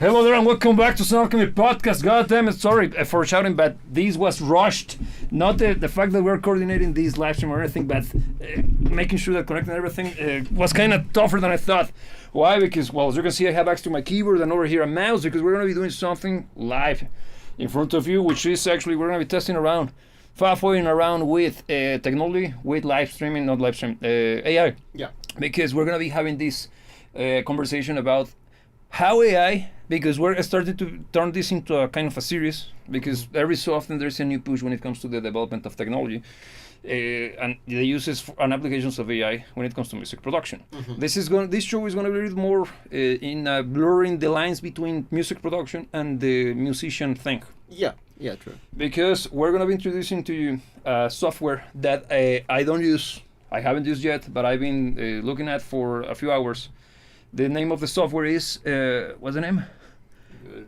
Hello there and welcome back to Sound Alchemy Podcast. God damn it, sorry for shouting, but this was rushed. Not the fact that we're coordinating this live stream or anything, but making sure that connecting everything was kind of tougher than I thought. Why? Because, well, as you can see, I have access to my keyboard and over here a mouse because we're going to be doing something live in front of you, which is actually, we're going to be testing around, faffing around with technology, with live streaming, not live stream, AI. Yeah. Because we're going to be having this conversation about how AI, because we're starting to turn this into a kind of a series, because every so often there's a new push when it comes to the development of technology and the uses and applications of AI when it comes to music production. Mm-hmm. This show is going to be a little more in blurring the lines between music production and the musician thing. Yeah, true. Because we're going to be introducing to you software that I don't use, I haven't used yet, but I've been looking at for a few hours. The name of the software is, what's the name?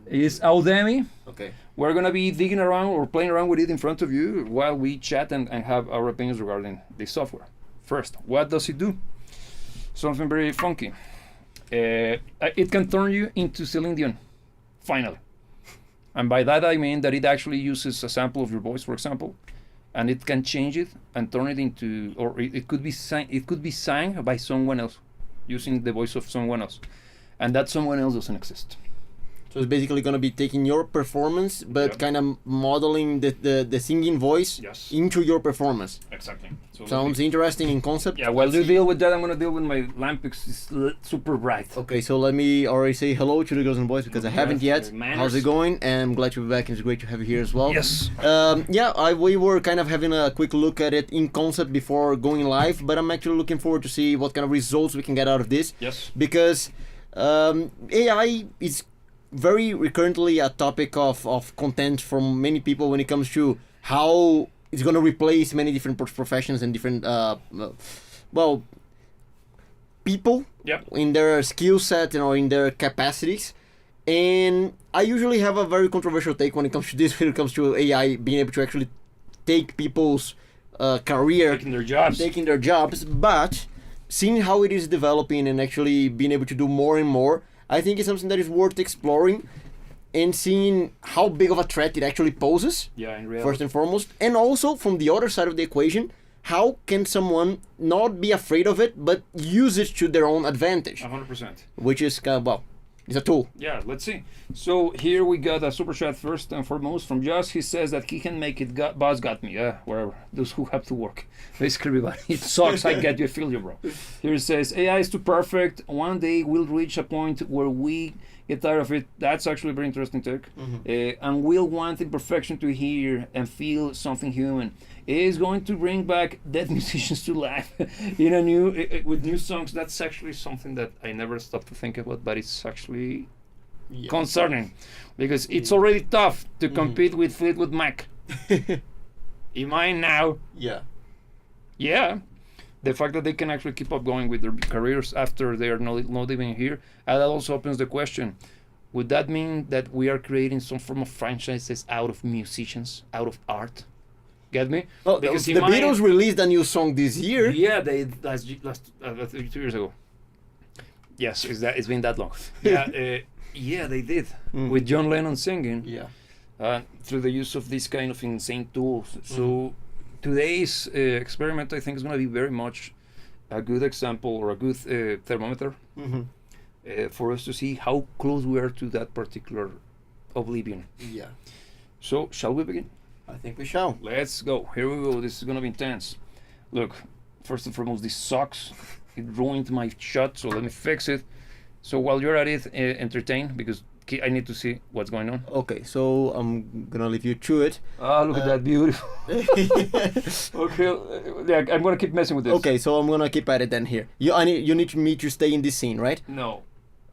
It's Udemy. Okay. We're going to be digging around or playing around with it in front of you while we chat and have our opinions regarding this software. First, what does it do? Something very funky. It can turn you into Celine Dion, finally. And by that I mean that it actually uses a sample of your voice, for example, and it can change it and turn it into, or it could be sang by someone else, using the voice of someone else, and that someone else doesn't exist. So it's basically going to be taking your performance, but kind of modeling the singing voice into your performance. Exactly. So sounds interesting in concept. Yeah, while you deal with that, I'm going to deal with my lamp because it's super bright. Okay, so let me already say hello to the girls and boys because I haven't yet. How's it going? And I'm glad to be back. It's great to have you here as well. Yes. We were kind of having a quick look at it in concept before going live, but I'm actually looking forward to see what kind of results we can get out of this. Yes. Because AI is very recurrently a topic of content from many people when it comes to how it's going to replace many different professions and different people in their skill set and in their capacities. And I usually have a very controversial take when it comes to this, when it comes to AI being able to actually take people's career, taking their jobs, but seeing how it is developing and actually being able to do more and more, I think it's something that is worth exploring and seeing how big of a threat it actually poses, in reality. First and foremost. And also, from the other side of the equation, how can someone not be afraid of it, but use it to their own advantage? 100%. Which is, it's a tool. Yeah, let's see. So here we got a super chat first and foremost from Josh. He says that he can make it. Boss got me. Wherever. Those who have to work. Basically everybody. It sucks. I get you. I feel you, bro. Here it says, AI is too perfect. One day we'll reach a point where we get tired of it. That's actually a very interesting take. Mm-hmm. And we'll want imperfection to hear and feel something human. It is going to bring back dead musicians to life in a new with new songs. That's actually something that I never stopped to think about, but it's actually concerning because it's already tough to compete with Fleetwood Mac. Am I now? Yeah. The fact that they can actually keep up going with their careers after they are not even here, and that also opens the question: would that mean that we are creating some form of franchises out of musicians, out of art? Get me? Well, because the Beatles released a new song this year. Yeah, they last 2 years ago. Yes, it's been that long. Yeah, they did with John Lennon singing. Yeah. Through the use of these kind of insane tools. So today's experiment, I think, is going to be very much a good example or a good thermometer for us to see how close we are to that particular oblivion. Yeah. So, shall we begin? I think we shall. Let's go. Here we go. This is going to be intense. Look, first and foremost, this sucks. It ruined my shot, so let me fix it. So while you're at it, entertain, because I need to see what's going on. Okay, so I'm going to leave you to it. Oh, look at that, beautiful. Okay, I'm going to keep messing with this. Okay, so I'm going to keep at it then here. You need me to stay in this scene, right? No.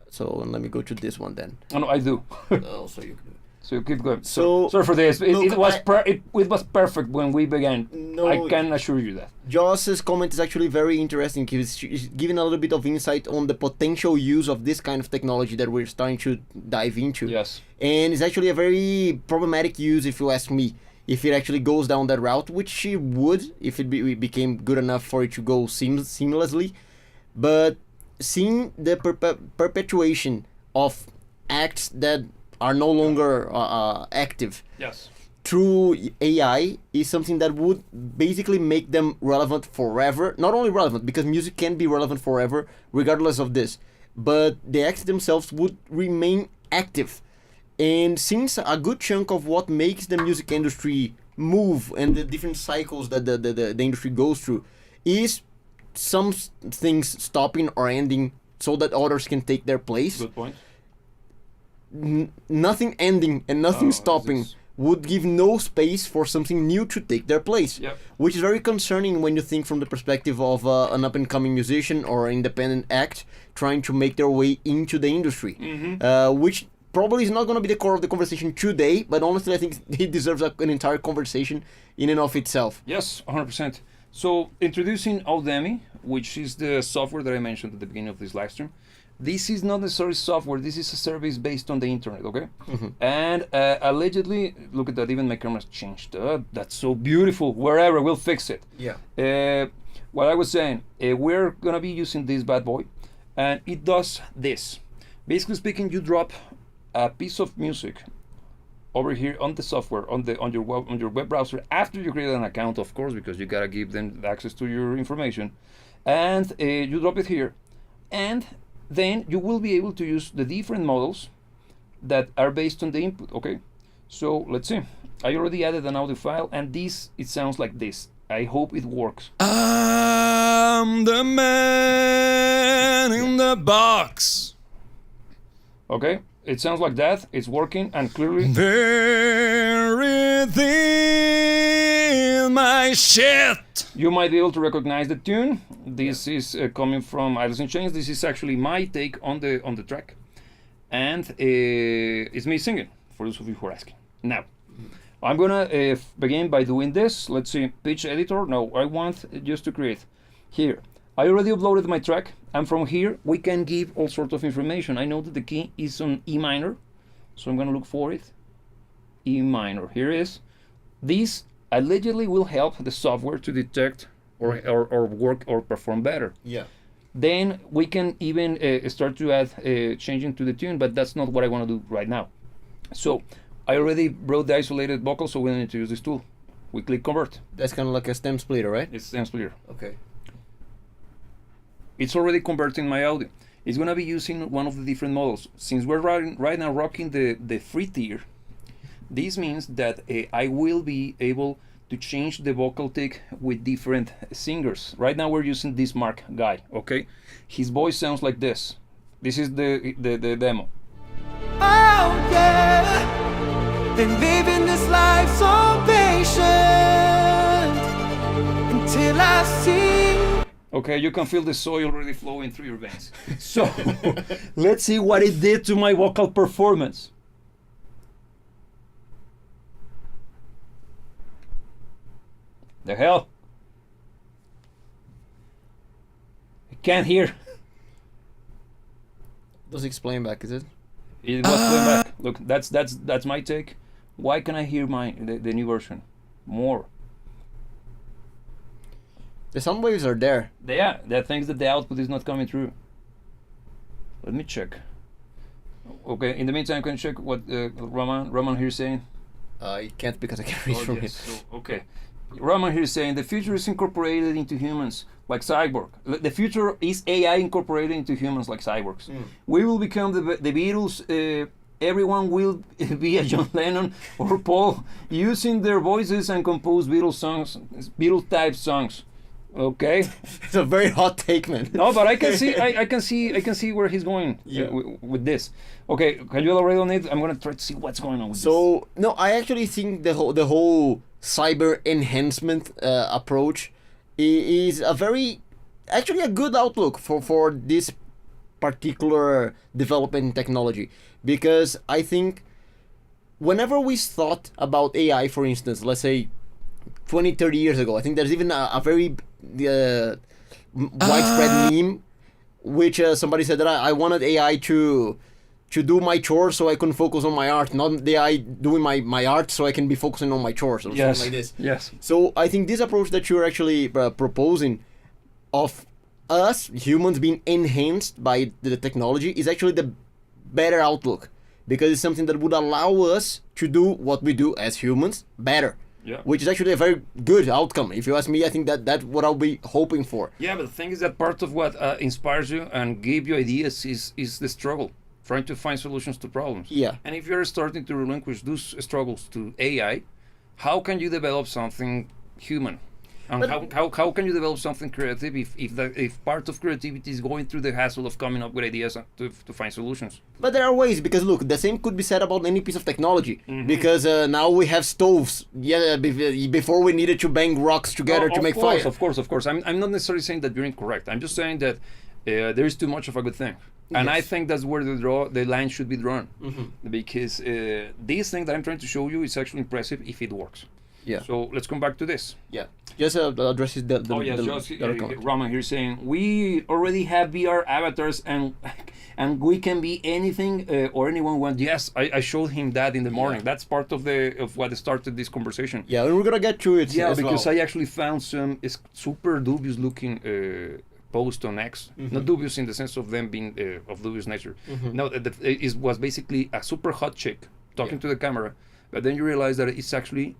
So let me go to this one then. Oh, no, I do. So you can. So you keep going. So sorry for this. It was perfect when we began. No, I can assure you that. Joss's comment is actually very interesting. He's giving a little bit of insight on the potential use of this kind of technology that we're starting to dive into. Yes. And it's actually a very problematic use, if you ask me, if it actually goes down that route, which it would if it became good enough for it to go seamlessly. But seeing the perpetuation of acts that are no longer active Yes. through AI is something that would basically make them relevant forever. Not only relevant, because music can be relevant forever, regardless of this, but the acts themselves would remain active. And since a good chunk of what makes the music industry move and the different cycles that the industry goes through is some things stopping or ending so that others can take their place. Good point. Nothing ending and nothing stopping would give no space for something new to take their place. Yep. Which is very concerning when you think from the perspective of an up-and-coming musician or independent act trying to make their way into the industry. Which probably is not going to be the core of the conversation today, but honestly I think it deserves an entire conversation in and of itself. Yes, 100%. So introducing Udemy, which is the software that I mentioned at the beginning of this live stream. This is not necessarily software, this is a service based on the internet, okay? And allegedly, look at that, even my camera's changed. That's so beautiful, wherever, we'll fix it. Yeah. What I was saying, we're gonna be using this bad boy, and it does this. Basically speaking, you drop a piece of music over here on the software, on your web browser, after you create an account, of course, because you gotta give them access to your information, and you drop it here, and then you will be able to use the different models that are based on the input. Okay, so let's see. I already added an audio file, and it sounds like this. I hope it works. I'm the man in the box. Okay, it sounds like that. It's working, and clearly Buried in my shit. you might be able to recognize the tune. This is coming from Idols in Chains. This is actually my take on the track, and it's me singing. For those of you who are asking. Now, I'm gonna begin by doing this. Let's see, pitch editor. No, I want just to create. Here, I already uploaded my track, and from here we can give all sorts of information. I know that the key is on E minor, so I'm gonna look for it. E minor. Here it is. This allegedly will help the software to detect or work or perform better. Yeah. Then we can even start to add changing to the tune, but that's not what I want to do right now. So I already wrote the isolated vocal, so we need to use this tool. We click convert. That's kind of like a stem splitter, right? It's stem splitter. Okay. It's already converting my audio. It's gonna be using one of the different models. Since we're right now rocking the free tier, this means that I will be able to change the vocal tick with different singers. Right now we're using this Mark guy, okay? His voice sounds like this. This is the demo. Oh yeah, been living this life so patient until I see. Okay, you can feel the soil already flowing through your veins. So, let's see what it did to my vocal performance. The hell? I can't hear. Does explain back, is it? It was playing back. Look, that's my take. Why can I hear the new version more? The sound waves are there. Yeah, that thinks that the output is not coming through. Let me check. Okay, in the meantime, can you check what Roman here is saying? I can't because I can't read from yes. it. So, okay. Roman here is saying the future is incorporated into humans like cyborg. The future is AI incorporated into humans like cyborgs. We will become the Beatles. Everyone will be a John Lennon or Paul using their voices and compose Beatles songs, Beatles type songs. Okay. It's a very hot take, man. No, but I can see, I can see where he's going with this. Okay, can you elaborate on it? I'm gonna try to see what's going on with this. So no, I actually think the whole cyber enhancement approach is a a good outlook for this particular development in technology, because I think whenever we thought about AI, for instance, let's say 20, 30 years ago, I think there's even a very widespread meme which somebody said that I wanted AI to do my chores so I can focus on my art, not the AI doing my art so I can be focusing on my chores or something like this. Yes. So I think this approach that you're actually proposing of us humans being enhanced by the technology is actually the better outlook, because it's something that would allow us to do what we do as humans better. Yeah. Which is actually a very good outcome. If you ask me, I think that's what I'll be hoping for. Yeah, but the thing is that part of what inspires you and give you ideas is the struggle, trying to find solutions to problems. Yeah. And if you're starting to relinquish those struggles to AI, how can you develop something human? And how can you develop something creative if part of creativity is going through the hassle of coming up with ideas to find solutions? But there are ways, because look, the same could be said about any piece of technology. Mm-hmm. Because now we have stoves. Yeah, before we needed to bang rocks together to make fire. Of course. I'm not necessarily saying that you're incorrect. I'm just saying that there is too much of a good thing. And I think that's where the line should be drawn. Mm-hmm. Because this thing that I'm trying to show you is actually impressive if it works. Yeah. So let's come back to this. Yeah. Just addresses the comment. Roman here saying we already have VR avatars and we can be anything or anyone want. Yes, I showed him that in the morning. Yeah. That's part of what started this conversation. Yeah, and we're gonna get to it. Yeah, as because well. I actually found some super dubious looking post on X. Not dubious in the sense of them being of dubious nature. No, it was basically a super hot chick talking to the camera, but then you realize that it's actually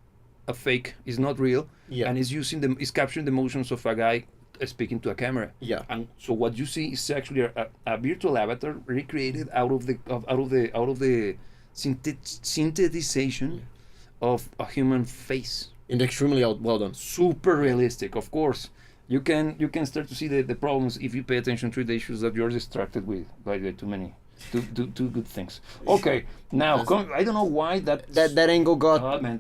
a fake, is not real, and is capturing the motions of a guy speaking to a camera. Yeah. And so what you see is actually a virtual avatar recreated out of the synthesization of a human face. And extremely well done. Super realistic, of course. You can start to see the problems if you pay attention to the issues that you're distracted with by the too many. Two good things. Okay, now I don't know why that angle got. man,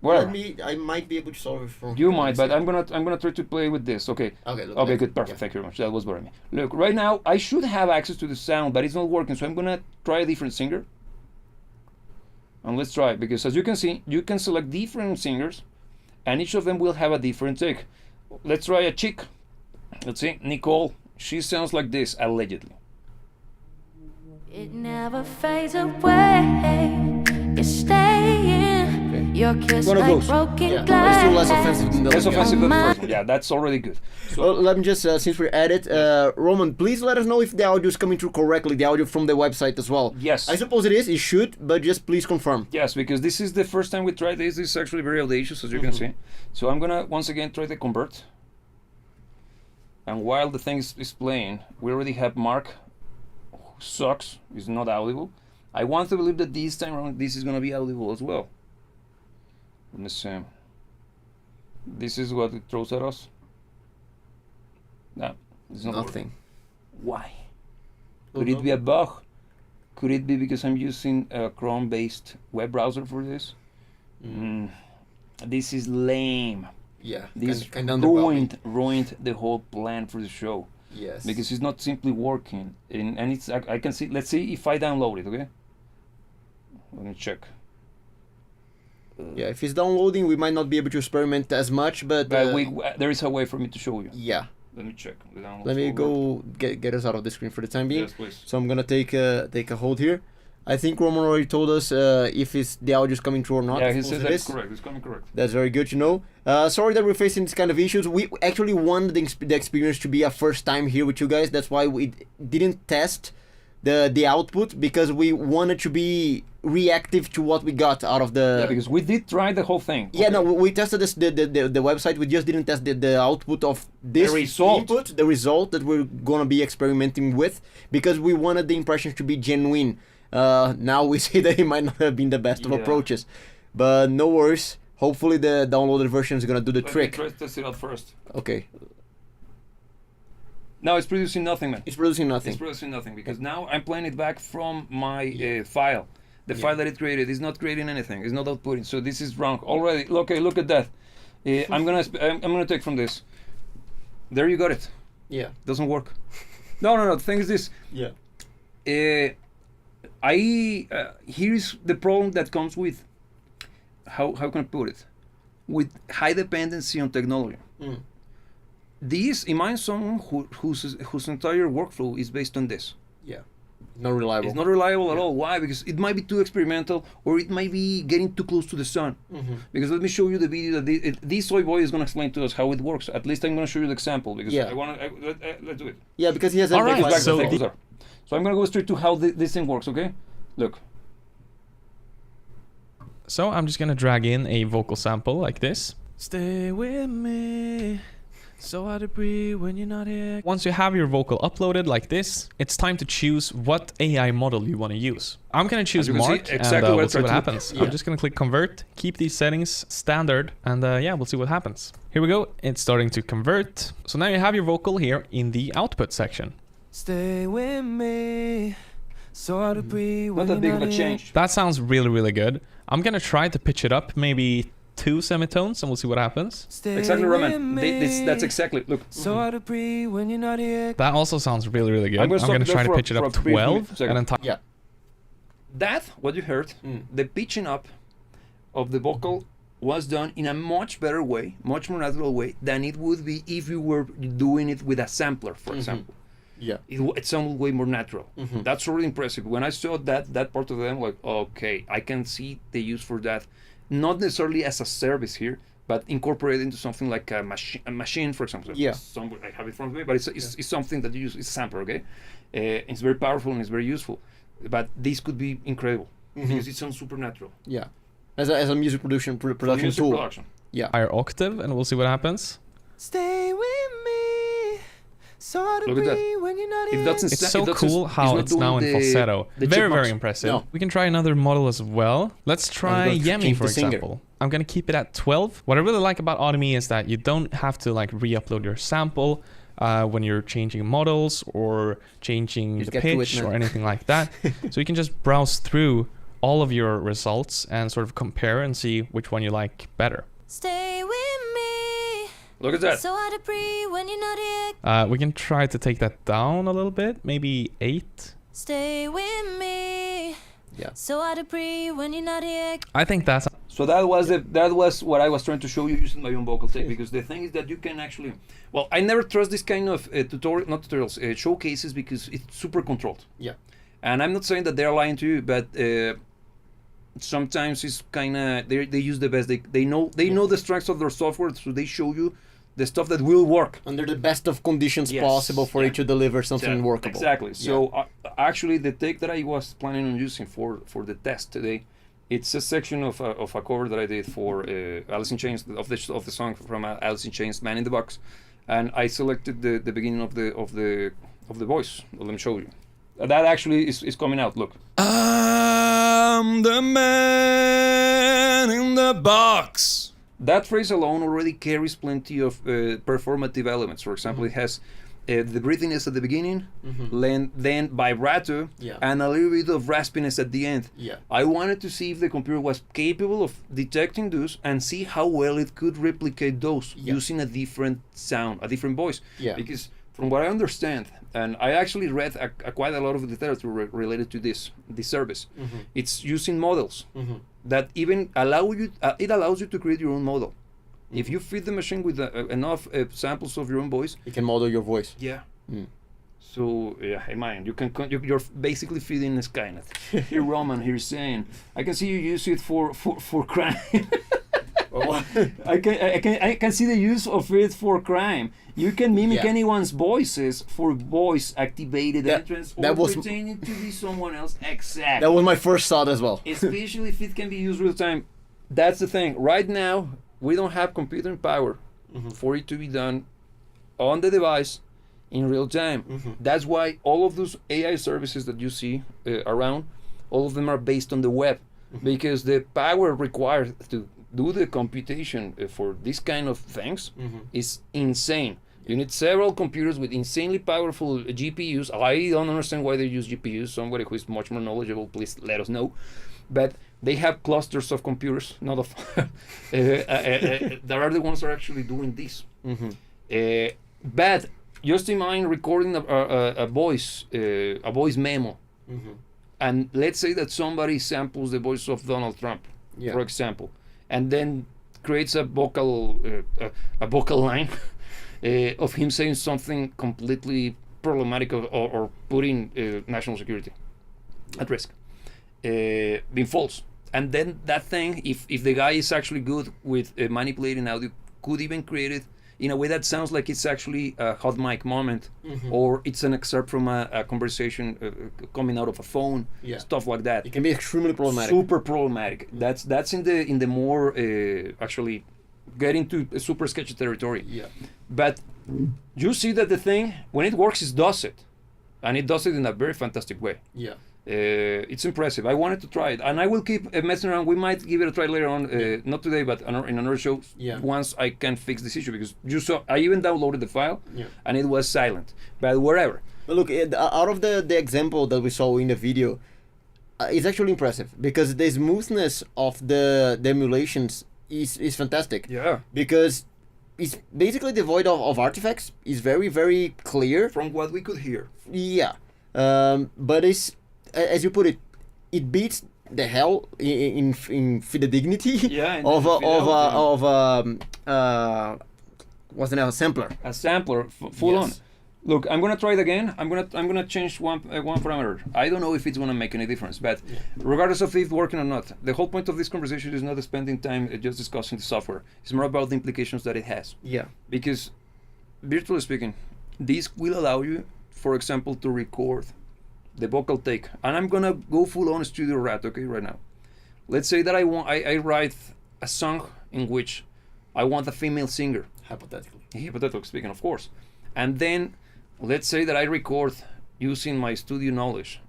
whatever. I might be able to solve it from. You might, but I'm gonna try to play with this. Okay. Okay. Good. Perfect. Thank you very much. That was what I mean. Look, right now I should have access to the sound, but it's not working. So I'm gonna try a different singer. And let's try it, because as you can see, you can select different singers, and each of them will have a different take. Let's try a chick. Let's see, Nicole. She sounds like this, allegedly. It never fades away. It's staying. Your kiss One of like those. broken Yeah. glass. It's still less offensive than the Less other guy. offensive than the first one. Yeah, that's already good. So, Well, let me just, since we're at it, Roman, please let us know if the audio is coming through correctly, the audio from the website as well. Yes. I suppose it is, it should, but just please confirm. yes, because this is the first time we tried this. This is actually very audacious, as you can see. So I'm gonna once again try to convert. And while the thing is playing, we already have Mark, who sucks, is not audible. I want to believe that this time around this is gonna be audible as well. Let me see. This is what it throws at us. No, it's not Nothing. working. Why? Could it be a bug? Could it be because I'm using a Chrome-based web browser for this? This is lame. Yeah, This kind of underwhelming. ruined the whole plan for the show, Yes. because it's not simply working. And it's I can see. Let's see if I download it. Okay. Let me check. Yeah, if it's downloading, we might not be able to experiment as much, but There is a way for me to show you. yeah. Let me check. The download Let me folder. go get us out of the screen for the time being. Yes, please. So I'm gonna take a hold here. I think Roman already told us if the audio is coming through or not. Yeah, I he suppose says it that's is. correct. It's coming correct. That's very good to know. Sorry that we're facing this kind of issues. We actually wanted the experience to be a first time here with you guys. That's why we didn't test the output, because we wanted to be reactive to what we got out of the. Yeah, because we did try the whole thing. Yeah, no, we tested this, the website. We just didn't test the output of this The result. input, the result that we're gonna be experimenting with, because we wanted the impressions to be genuine. Now we see that it might not have been the best of Yeah. approaches, but no worries. Hopefully the downloaded version is gonna do the trick. Try to test it out first. Okay, No, it's producing nothing, man. it's producing nothing. It's producing nothing, because now I'm playing it back from my file. The file that it created is not creating anything. It's not outputting. So this is wrong already. Okay, look at that. I'm gonna take from this. There you got it. Yeah. Doesn't work. No. The thing is this. Yeah. Here's the problem that comes with how can I put it, with high dependency on technology. Mm. This, imagine someone whose entire workflow is based on this. Yeah. Not reliable. It's not reliable at all. Why? Because it might be too experimental, or it might be getting too close to the sun. Mm-hmm. Because let me show you the video that this soy boy is going to explain to us how it works. At least I'm going to show you the example, because Yeah. I want to. Let's do it. Yeah, because he has All a right, Back to so the So I'm gonna go straight to how this thing works. Okay, look. So I'm just gonna drag in a vocal sample like this. Stay with me. So hard to breathe when you're not here. Once you have your vocal uploaded like this, it's time to choose what AI model you want to use. I'm gonna choose you can see, Mark, exactly and what we'll I see what tried to- happens. Yeah. I'm just gonna click convert, keep these settings standard, and yeah, we'll see what happens. Here we go, it's starting to convert. So now you have your vocal here in the output section. Stay with me. So hard to breathe when Not that you're big of not a here. change. That sounds really, really good. I'm gonna try to pitch it up maybe 2 semitones and we'll see what happens. Stay Exactly, with Roman. me. That's exactly. Look. So hard to breathe when you're not here. That also sounds really, really good. I'm I'm gonna stop gonna there try to for pitch it a up brief 12 second. and then Yeah. That, what you heard, the pitching up of the vocal was done in a much better way, much more natural way than it would be if you were doing it with a sampler, for example. Yeah. It sounded way more natural. That's really impressive. When I saw that part of them, like, okay, I can see the use for that, not necessarily as a service here, but incorporated into something like a machine, for example. Yeah. I have it in front of me, but it's something that you use. It's a sampler, okay? It's very powerful and it's very useful. But this could be incredible because it sounds super natural. Yeah. As a music production Music tool. production. Yeah. higher octave and we'll see what happens. Stay with me. So hard to Look at that. breathe when you're not here. It doesn't. It's it so doesn't- cool how not it's now doing in falsetto. the Very, chipmunks. very impressive. No. We can try another model as well. Let's try going to Yemi, change for the singer. example. I'm gonna keep it at 12. What I really like about Audemy is that you don't have to like re-upload your sample when you're changing models or changing Just the get to it, pitch or man. anything like that. So you can just browse through all of your results and sort of compare and see which one you like better. Stay with me. Look at that. So hard to breathe when you're not here. We can try to take that down a little bit, maybe 8. Stay with me. Yeah. So hard to breathe when you're not here. I think that's So that was what I was trying to show you using my own vocal take, because the thing is that you can actually, well, I never trust this kind of showcases because it's super controlled. Yeah. And I'm not saying that they're lying to you, but sometimes it's kind of they use the best they know the strengths of their software, so they show you the stuff that will work. Under the best of conditions Yes. possible for it to deliver something workable. Exactly. So actually, the take that I was planning on using for the test today, it's a section of a cover that I did for Alice in Chains of the song from Alice in Chains, "Man in the Box," and I selected the beginning of the voice. Well, let me show you. That actually is coming out. Look. I'm the man in the box. That phrase alone already carries plenty of performative elements. For example, it has the breathiness at the beginning, then vibrato, Yeah. and a little bit of raspiness at the end. Yeah. I wanted to see if the computer was capable of detecting those and see how well it could replicate those using a different sound, a different voice. Yeah. Because from what I understand, and I actually read quite a lot of literature related to this service, it's using models that even allow you. It allows you to create your own model. If you feed the machine with enough samples of your own voice, You can model your voice. yeah. So yeah, imagine you're basically feeding Skynet. Here, Roman, here's saying, I can see you use it for crime. I can see the use of it for crime. You can mimic Yeah. anyone's voices for voice activated entrance or that was- pretending to be someone else. Exactly. That was my first thought as well. Especially if it can be used real time. That's the thing. Right now, we don't have computing power for it to be done on the device in real time. That's why all of those AI services that you see around, all of them are based on the web, because the power required to do the computation for this kind of things is insane. You need several computers with insanely powerful GPUs. I don't understand why they use GPUs. Somebody who is much more knowledgeable, please let us know. But they have clusters of computers, not of. There are the ones that are actually doing this. But just imagine recording a voice memo, and let's say that somebody samples the voice of Donald Trump, for example, and then creates a vocal line of him saying something completely problematic or putting national security at risk, being false. And then that thing, if the guy is actually good with manipulating audio, could even create it in a way that sounds like it's actually a hot mic moment, or it's an excerpt from a conversation coming out of a phone, stuff like that. It can be extremely problematic. Super problematic. That's in the more actually getting to super sketchy territory. Yeah. But you see that the thing, when it works, it does it, and it does it in a very fantastic way. Yeah. It's impressive. I wanted to try it, and I will keep messing around. We might give it a try later on, not today, but in another show. Yeah. Once I can fix this issue, because you saw, I even downloaded the file, Yeah. and it was silent. But wherever. But look, out of the example that we saw in the video, it's actually impressive because the smoothness of the emulations is fantastic. Yeah. Because it's basically devoid of artifacts. It's very, very clear. From what we could hear. Yeah. But it's, as you put it, it beats the hell in fidelity Yeah, of what's the name? A sampler. A sampler, full Yes. on. Look, I'm gonna try it again. I'm gonna change one parameter. I don't know if it's gonna make any difference, but regardless of it working or not, the whole point of this conversation is not spending time just discussing the software. It's more about the implications that it has. Yeah. Because, virtually speaking, this will allow you, for example, to record the vocal take. And I'm gonna go full on studio rat, okay, right now. Let's say that I write a song in which I want a female singer. Hypothetically. Hypothetical speaking, of course. And then let's say that I record using my studio knowledge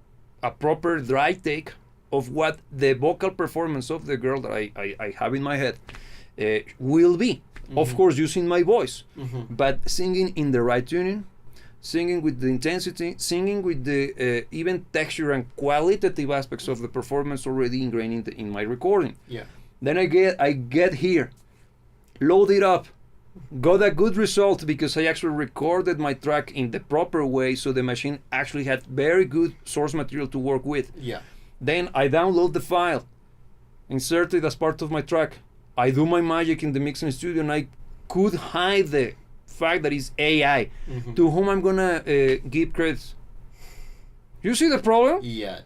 a proper dry take of what the vocal performance of the girl that I have in my head will be. Of course, using my voice, but singing in the right tuning, singing with the intensity, singing with the even texture and qualitative aspects of the performance already ingrained in my recording. Yeah. Then I get here, load it up, got a good result because I actually recorded my track in the proper way, so the machine actually had very good source material to work with. Yeah. Then I download the file, insert it as part of my track. I do my magic in the mixing studio, and I could hide the fact that it's AI, to whom I'm gonna give credits. You see the problem? Yeah.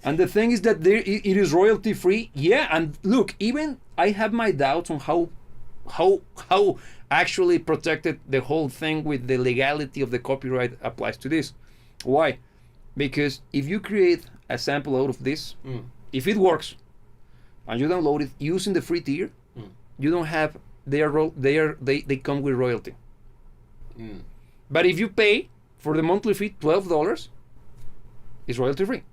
And the thing is that it is royalty free. Yeah, and look, even I have my doubts on how actually protected the whole thing with the legality of the copyright applies to this. Why? Because if you create a sample out of this, if it works, and you download it using the free tier, you don't have they come with royalty. But if you pay for the monthly fee, $12, it's royalty free.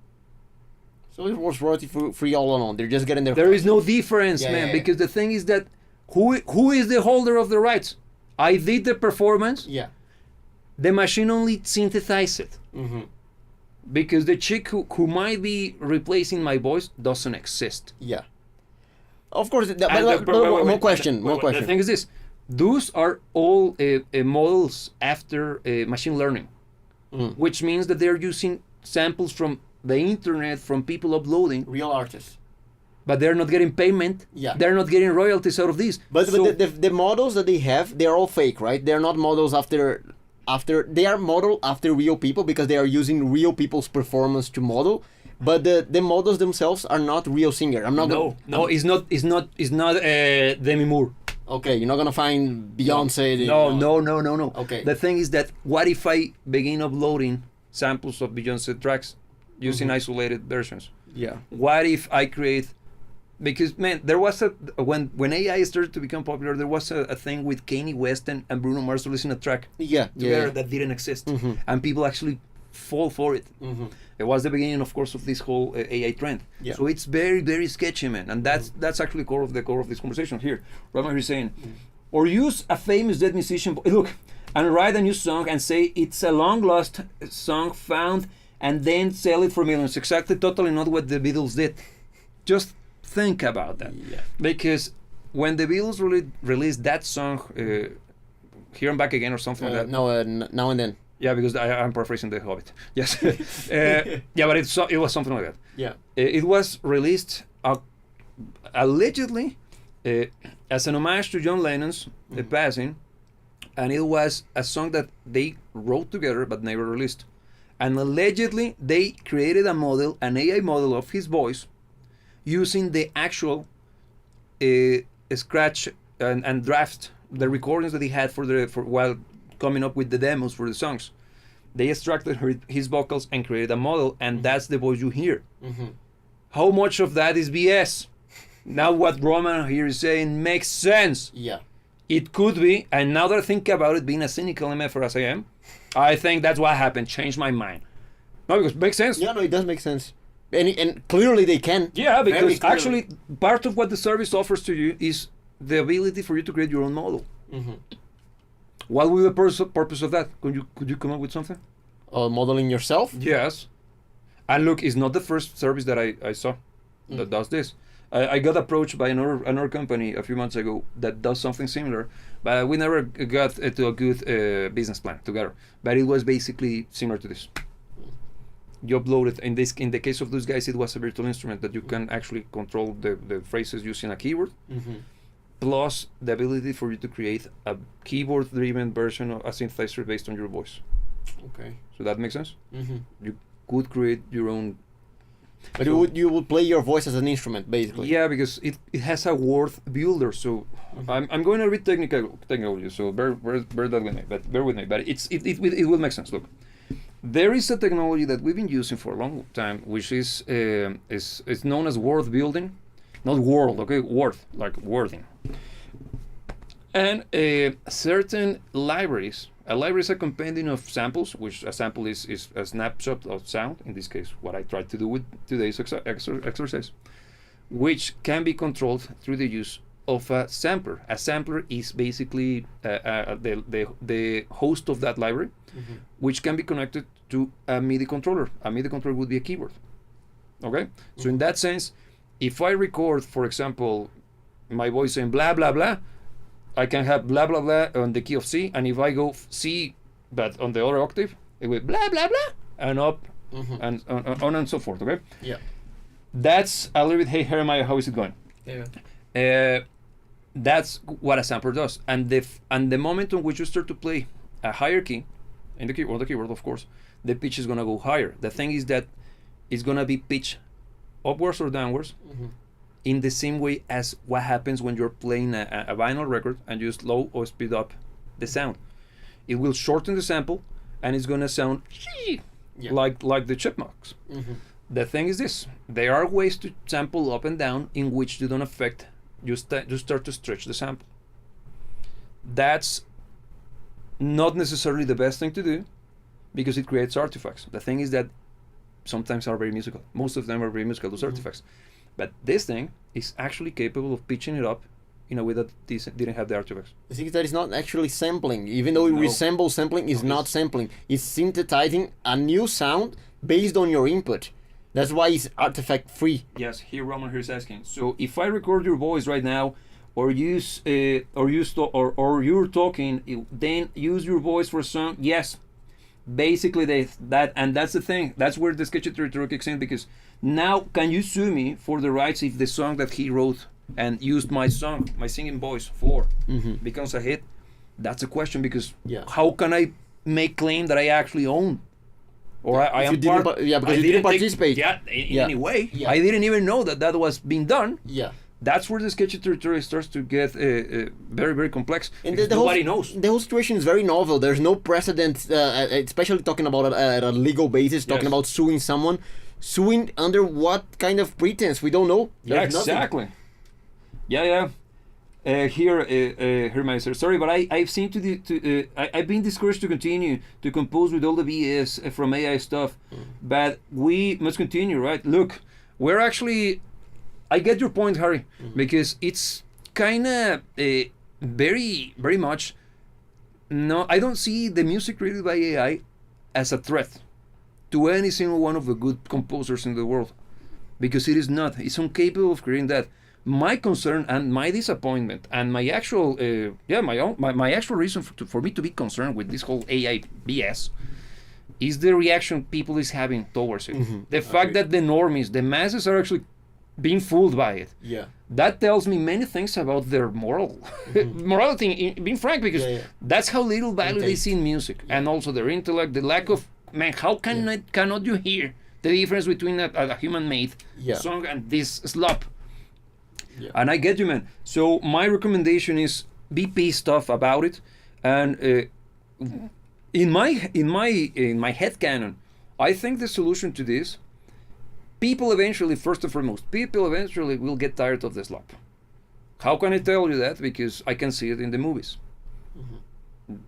So it was royalty free all along. They're just getting their. There is no difference, Yeah, man, yeah. because the thing is that who is the holder of the rights? I did the performance. Yeah. The machine only synthesized it. Because the chick who might be replacing my voice doesn't exist. Yeah. Of course. And More question. The thing is this: those are all models after machine learning, which means that they're using samples from the internet, from people uploading, Real artists. but they're not getting payment. Yeah. They're not getting royalties out of this. But So- the models that they have, they're all fake, right? They're not models after they are modeled after real people because they are using real people's performance to model. But the models themselves are not real singer. I'm not. No, it's not Demi Moore. Okay, you're not gonna find Beyonce. No. Okay. The thing is that what if I begin uploading samples of Beyonce tracks using isolated versions? Yeah. What if I create? Because man, there was when AI started to become popular, there was a thing with Kanye West and Bruno Mars releasing a track Yeah. together that didn't exist, and people actually fall for it. It was the beginning, of course, of this whole AI trend. Yeah. So it's very, very sketchy, man, and that's actually the core of this conversation here. Right here saying, or use a famous dead musician, look, and write a new song and say it's a long lost song found, and then sell it for millions. Exactly, totally not what the Beatles did. Just think about that, because when the Beatles released that song, Here and Back Again or something like that. No, Now and Then. Yeah, because I'm paraphrasing The Hobbit. Yes. Yeah, but it was something like that. Yeah. It was released allegedly as an homage to John Lennon's passing, and it was a song that they wrote together but never released. And allegedly, they created an AI model of his voice using the actual scratch and draft the recordings that he had for while coming up with the demos for the songs. They extracted his vocals and created a model, and that's the voice you hear. How much of that is BS? Now what Roman here is saying makes sense. Yeah. It could be, and now that I think about it, being a cynical MFer as I am, I think that's what happened. Changed my mind. No, because it makes sense. Yeah, no, it does make sense. And clearly they can. Yeah, Very because clearly. actually part of what the service offers to you is the ability for you to create your own model. What will the purpose of that? Could you come up with something? Modeling yourself? Yes. And look, it's not the first service that I saw that does this. I got approached by another company a few months ago that does something similar, but we never got to a good business plan together. But it was basically similar to this. You upload it. In the case of those guys, it was a virtual instrument that you can actually control the phrases using a keyboard, plus the ability for you to create a keyboard-driven version of a synthesizer based on your voice. Okay. So that makes sense? You could create your own. But you would play your voice as an instrument, basically. Yeah, because it has a word builder. So I'm going to read technology. So bear that with me. But bear with me. But it will make sense. Look, there is a technology that we've been using for a long time, which is known as word building, not world. Okay, word like wording. And certain libraries. A library is a compendium of samples, which a sample is a snapshot of sound, in this case, what I tried to do with today's exercise, which can be controlled through the use of a sampler. A sampler is basically the host of that library, which can be connected to a MIDI controller. A MIDI controller would be a keyboard. Okay? So in that sense, if I record, for example, my voice saying blah, blah, blah, I can have blah, blah, blah on the key of C, and if I go C, but on the other octave, it will blah, blah, blah, and up, and on and so forth, okay? Yeah. That's a little bit, hey, Jeremiah, how is it going? Yeah. That's what a sampler does. And the moment on which you start to play a higher key, on the keyboard, of course, the pitch is going to go higher. The thing is that it's going to be pitched upwards or downwards, in the same way as what happens when you're playing a vinyl record and you slow or speed up the sound. It will shorten the sample and it's going to sound like the chipmunks. The thing is this, there are ways to sample up and down in which you don't affect, you start to stretch the sample. That's not necessarily the best thing to do because it creates artifacts. The thing is that sometimes are very musical. Most of them are very musical, those artifacts. But this thing is actually capable of pitching it up in a way that didn't have the artifacts. The thing is that it's not actually sampling. Even though it resembles sampling, it's not sampling. It's synthesizing a new sound based on your input. That's why it's artifact free. Yes, here Roman here is asking. So if I record your voice right now, or you're talking, then use your voice for a song. Yes, basically that's the thing. That's where the sketchy territory kicks in, because now can you sue me for the rights if the song that he wrote and used my singing voice for becomes a hit? That's a question, because how can I make claim that I actually own? Or I am part. Because you didn't participate. In any way. I didn't even know that was being done. Yeah. That's where the sketchy territory starts to get very, very complex. And nobody knows. The whole situation is very novel. There's no precedent, especially talking about it at a legal basis, talking about suing someone. Suing under what kind of pretense? We don't know. There's exactly. Nothing. Yeah. Here, Hermetics, sorry, but I've seen I've been discouraged to continue to compose with all the BS from AI stuff, but we must continue, right? Look, we're actually. I get your point, Harry, because it's kind of very, very much. No, I don't see the music created by AI as a threat to any single one of the good composers in the world, because it is not. It's incapable of creating that. My concern and my disappointment and my actual, my actual reason for me to be concerned with this whole AI BS is the reaction people is having towards it. The fact that the normies, the masses, are actually being fooled by it. Yeah. That tells me many things about their morality, being frank, because that's how little value they see in music, and also their intellect, the lack of, man, how cannot you hear the difference between a human-made song and this slop? Yeah. And I get you, man. So my recommendation is be pissed off about it. And in my head canon, I think the solution to this, people eventually, first and foremost, people eventually will get tired of the slop. How can I tell you that? Because I can see it in the movies.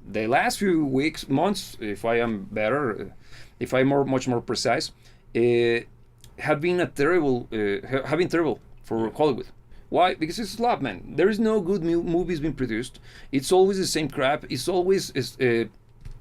The last few weeks, months, if I am better, if I'm much more precise, have been terrible for Hollywood. Why? Because it's slop, man. There is no good movies being produced. It's always the same crap. It's always a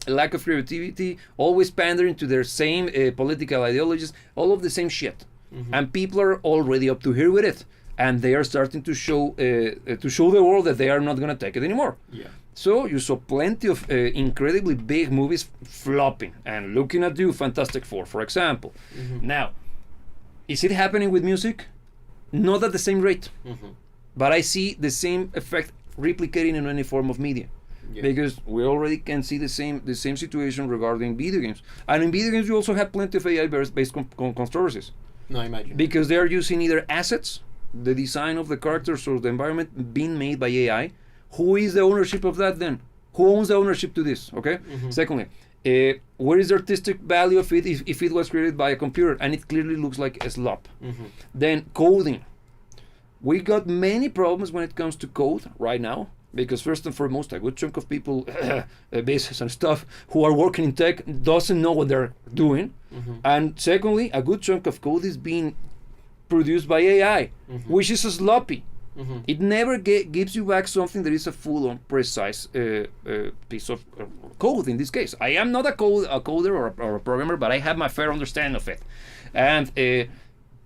lack of creativity, always pandering to their same political ideologies, all of the same shit. And people are already up to here with it. And they are starting to show the world that they are not going to take it anymore. Yeah. So you saw plenty of incredibly big movies flopping. And looking at you, Fantastic Four, for example. Now, is it happening with music? Not at the same rate. But I see the same effect replicating in any form of media. Yeah. Because we already can see the same situation regarding video games. And in video games, you also have plenty of AI-based controversies. No, I imagine. Because they are using either assets, the design of the characters or the environment being made by AI. Who is the ownership of that then? Who owns the ownership to this? Okay. Secondly, where is the artistic value of it if it was created by a computer and it clearly looks like a slop? Then coding. We got many problems when it comes to code right now. Because first and foremost, a good chunk of people, business and stuff, who are working in tech doesn't know what they're doing. And secondly, a good chunk of code is being produced by AI, which is sloppy. It never gives you back something that is a full-on, precise piece of code. In this case, I am not a coder or a programmer, but I have my fair understanding of it, and it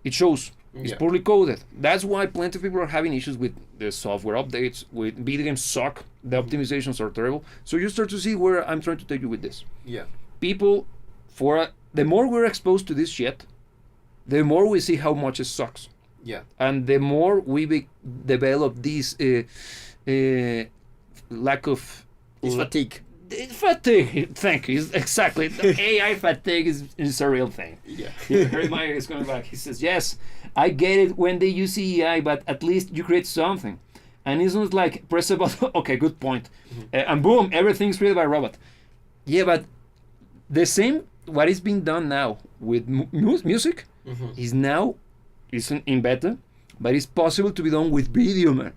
shows. It's poorly coded. That's why plenty of people are having issues with the software updates. With video games suck. The optimizations are terrible. So you start to see where I'm trying to take you with this. Yeah. People, the more we're exposed to this shit, the more we see how much it sucks. Yeah. And the more we develop this lack of fatigue. Fatigue, thank you. Exactly. The AI fatigue is a real thing. Yeah. Harry Meyer is coming back. He says, yes, I get it when they use AI, but at least you create something. And it's not like press a button, okay, good point. And boom, everything's created by a robot. Yeah, but the same, what is being done now with music is now, isn't in beta, but it's possible to be done with video, man.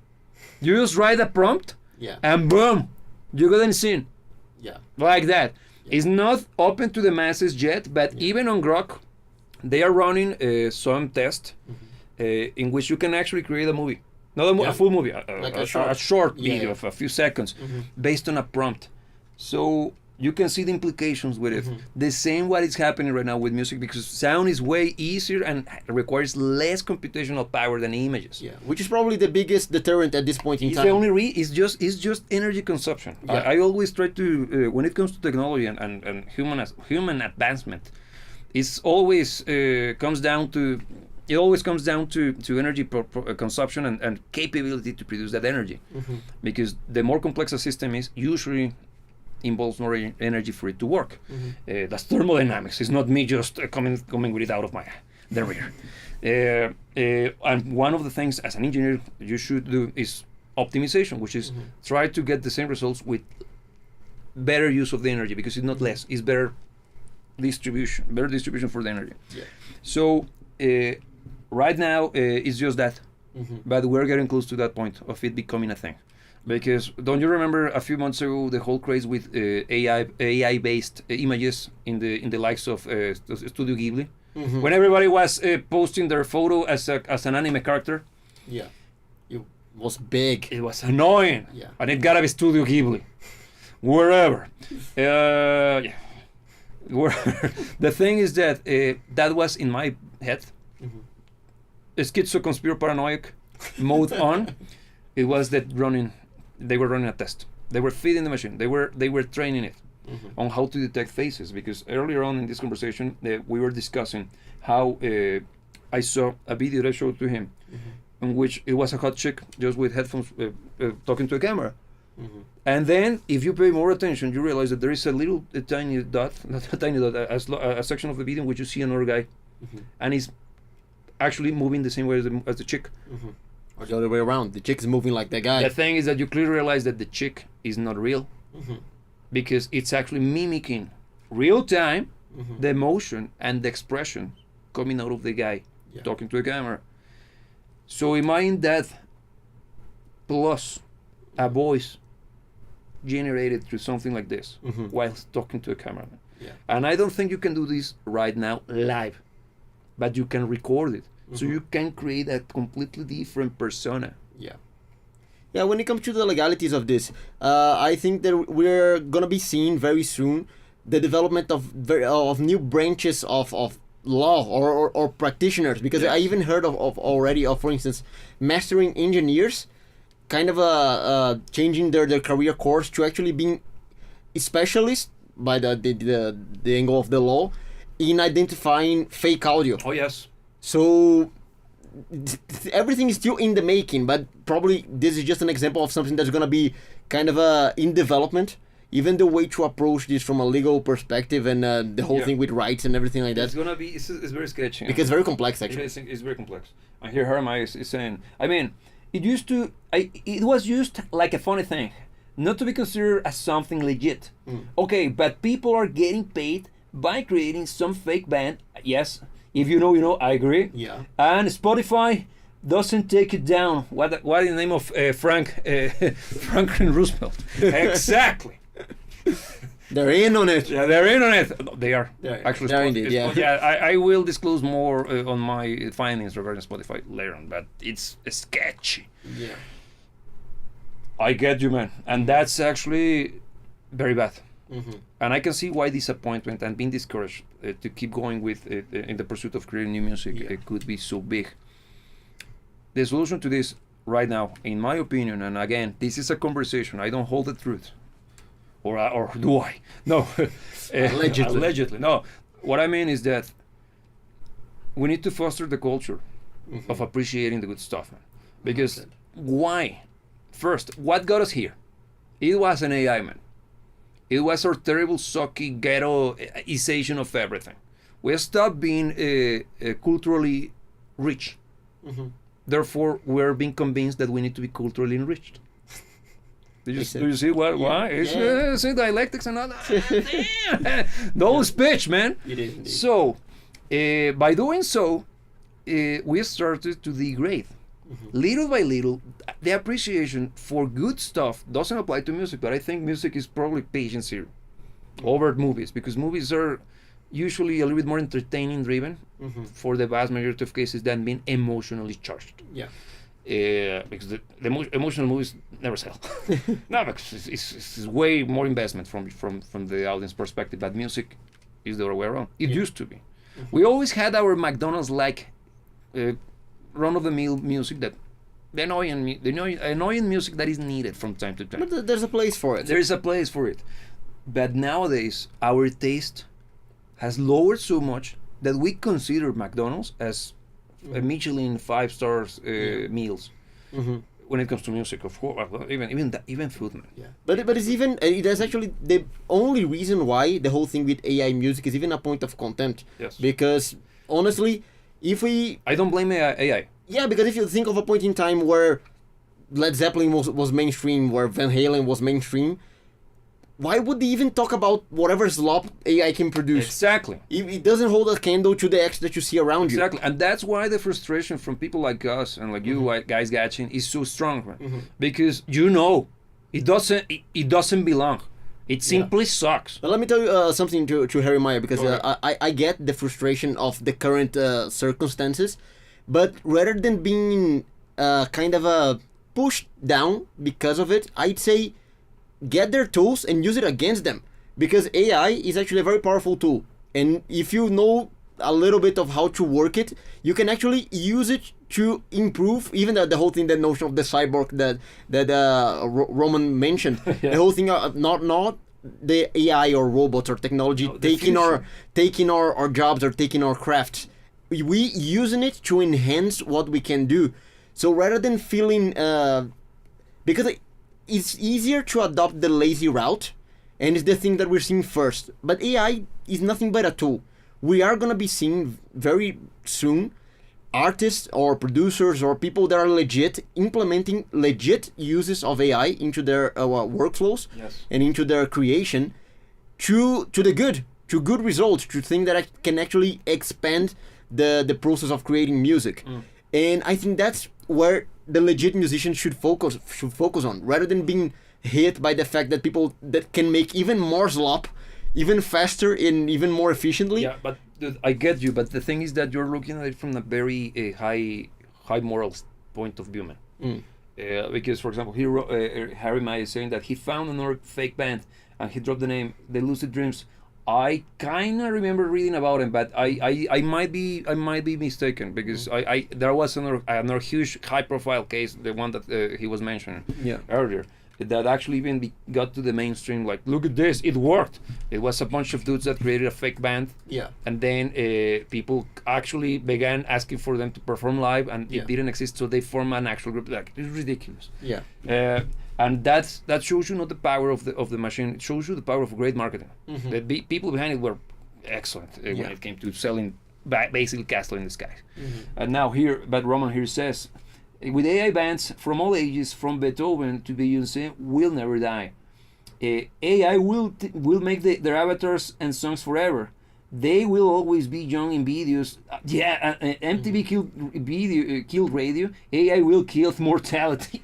You just write a prompt, and boom, you got a scene. Yeah. Like that. Yeah. It's not open to the masses yet, but even on Grok, they are running some test in which you can actually create a movie. Not a full movie, like a short video of a few seconds based on a prompt. So you can see the implications with it. The same what is happening right now with music, because sound is way easier and requires less computational power than images. Yeah, which is probably the biggest deterrent at this point in time. The only it's just energy consumption. Yeah. I always try to when it comes to technology and human advancement, it's always comes down to energy consumption and capability to produce that energy. Because the more complex a system is, usually involves more energy for it to work. That's thermodynamics. It's not me just coming with it out of the rear. And one of the things as an engineer you should do is optimization, which is try to get the same results with better use of the energy, because it's not less, it's better distribution for the energy. Yeah. So right now it's just that, but we're getting close to that point of it becoming a thing. Because don't you remember a few months ago the whole craze with AI based images in the likes of Studio Ghibli, when everybody was posting their photo as an anime character? Yeah, it was big. It was annoying. Yeah, and it gotta be Studio Ghibli, wherever. Yeah, the thing is that that was in my head. Schizo-conspiro-paranoiac mode on. It was that they were running a test. They were feeding the machine. They were training it on how to detect faces, because earlier on in this conversation we were discussing how I saw a video that I showed to him in which it was a hot chick just with headphones talking to a camera. And then if you pay more attention, you realize that there is a tiny dot, a section of the video in which you see another guy and he's actually moving the same way as the chick. Or the other way around. The chick is moving like that guy. The thing is that you clearly realize that the chick is not real, because it's actually mimicking real time the emotion and the expression coming out of the guy talking to the camera. So imagine that plus a voice generated through something like this while talking to a cameraman. Yeah. And I don't think you can do this right now live, but you can record it. So you can create a completely different persona. Yeah, when it comes to the legalities of this, I think that we're gonna be seeing very soon the development of new branches of law or practitioners, because I even heard of already, for instance, mastering engineers kind of changing their career course to actually being specialists by the angle of the law in identifying fake audio. Oh yes. So everything is still in the making, but probably this is just an example of something that's gonna be kind of in development. Even the way to approach this from a legal perspective and the whole thing with rights and everything like that. It's gonna be. It's very sketchy. Because it's very complex, actually. It's very complex. I hear Hermetics is saying. I mean, it was used like a funny thing, not to be considered as something legit. Okay, but people are getting paid by creating some fake band. Yes, if you know, you know. I agree. Yeah. And Spotify doesn't take it down. What in the name of Franklin Roosevelt? Exactly. They're in on it. Yeah, they're in on it. They are. Actually, they're indeed, yeah. I will disclose more on my findings regarding Spotify later on, but it's sketchy. Yeah. I get you, man. And that's actually very bad. And I can see why disappointment and being discouraged to keep going with in the pursuit of creating new music it could be so big. The solution to this right now, in my opinion, and again, this is a conversation. I don't hold the truth. Or do I? No. Allegedly. Allegedly. No. What I mean is that we need to foster the culture of appreciating the good stuff, man. Because why? First, what got us here? It was an AI, man. It was our terrible, sucky, ghettoization of everything. We stopped being culturally rich. Therefore, we're being convinced that we need to be culturally enriched. Do you see what? Why? It's dialectics and all that. No speech, man. It is indeed. So, by doing so, we started to degrade. Little by little, the appreciation for good stuff doesn't apply to music, but I think music is probably patient zero over movies, because movies are usually a little bit more entertaining driven for the vast majority of cases than being emotionally charged. Yeah. Because the emotional movies never sell. No, because it's way more investment from the audience perspective. But music is the other way around. It used to be. We always had our McDonald's-like run-of-the-mill music, that the annoying music that is needed from time to time. But there's a place for it. There is a place for it. But nowadays, our taste has lowered so much that we consider McDonald's as a Michelin 5-star meals when it comes to music, of course. Even food, man. Yeah. But it's even it is actually the only reason why the whole thing with AI music is even a point of contempt. Yes. Because honestly, I don't blame AI. Yeah, because if you think of a point in time where Led Zeppelin was mainstream, where Van Halen was mainstream, why would they even talk about whatever slop AI can produce? Exactly. It doesn't hold a candle to the X that you see around you. Exactly. And that's why the frustration from people like us and like you guys Gatchin is so strong, man. Because it doesn't belong. It simply sucks. But let me tell you something to Harry Meyer, because I get the frustration of the current circumstances, but rather than being kind of pushed down because of it, I'd say get their tools and use it against them, because AI is actually a very powerful tool, and if you know a little bit of how to work it, you can actually use it to improve even the whole thing, the notion of the cyborg that Roman mentioned. The whole thing, not the AI or robots or technology taking our jobs or taking our crafts. We using it to enhance what we can do. So rather than feeling because it's easier to adopt the lazy route, and it's the thing that we're seeing first. But AI is nothing but a tool. We are gonna be seeing very soon artists or producers or people that are legit implementing legit uses of AI into their workflows and into their creation to the good, to good results, to things that can actually expand the process of creating music. And I think that's where the legit musicians should focus on, rather than being hit by the fact that people that can make even more slop, even faster and even more efficiently. Yeah, but I get you. But the thing is that you're looking at it from a very high morals point of view, man. Because, for example, here Harry May is saying that he found another fake band and he dropped the name The Lucid Dreams. I kind of remember reading about him, but I might be mistaken, because there was another huge high profile case, the one that he was mentioning earlier, that actually even got to the mainstream. Like, look at this, it worked. It was a bunch of dudes that created a fake band, and then people actually began asking for them to perform live, and it didn't exist, so they formed an actual group. Like, it's ridiculous. And that shows you not the power of the machine. It shows you the power of great marketing. The people behind it were excellent when it came to selling basically Castle in the Sky. And now here, but Roman here says, with AI bands from all ages, from Beethoven to Beyonce, will never die. AI will make their avatars and songs forever. They will always be young in videos. MTV killed radio. AI will kill mortality.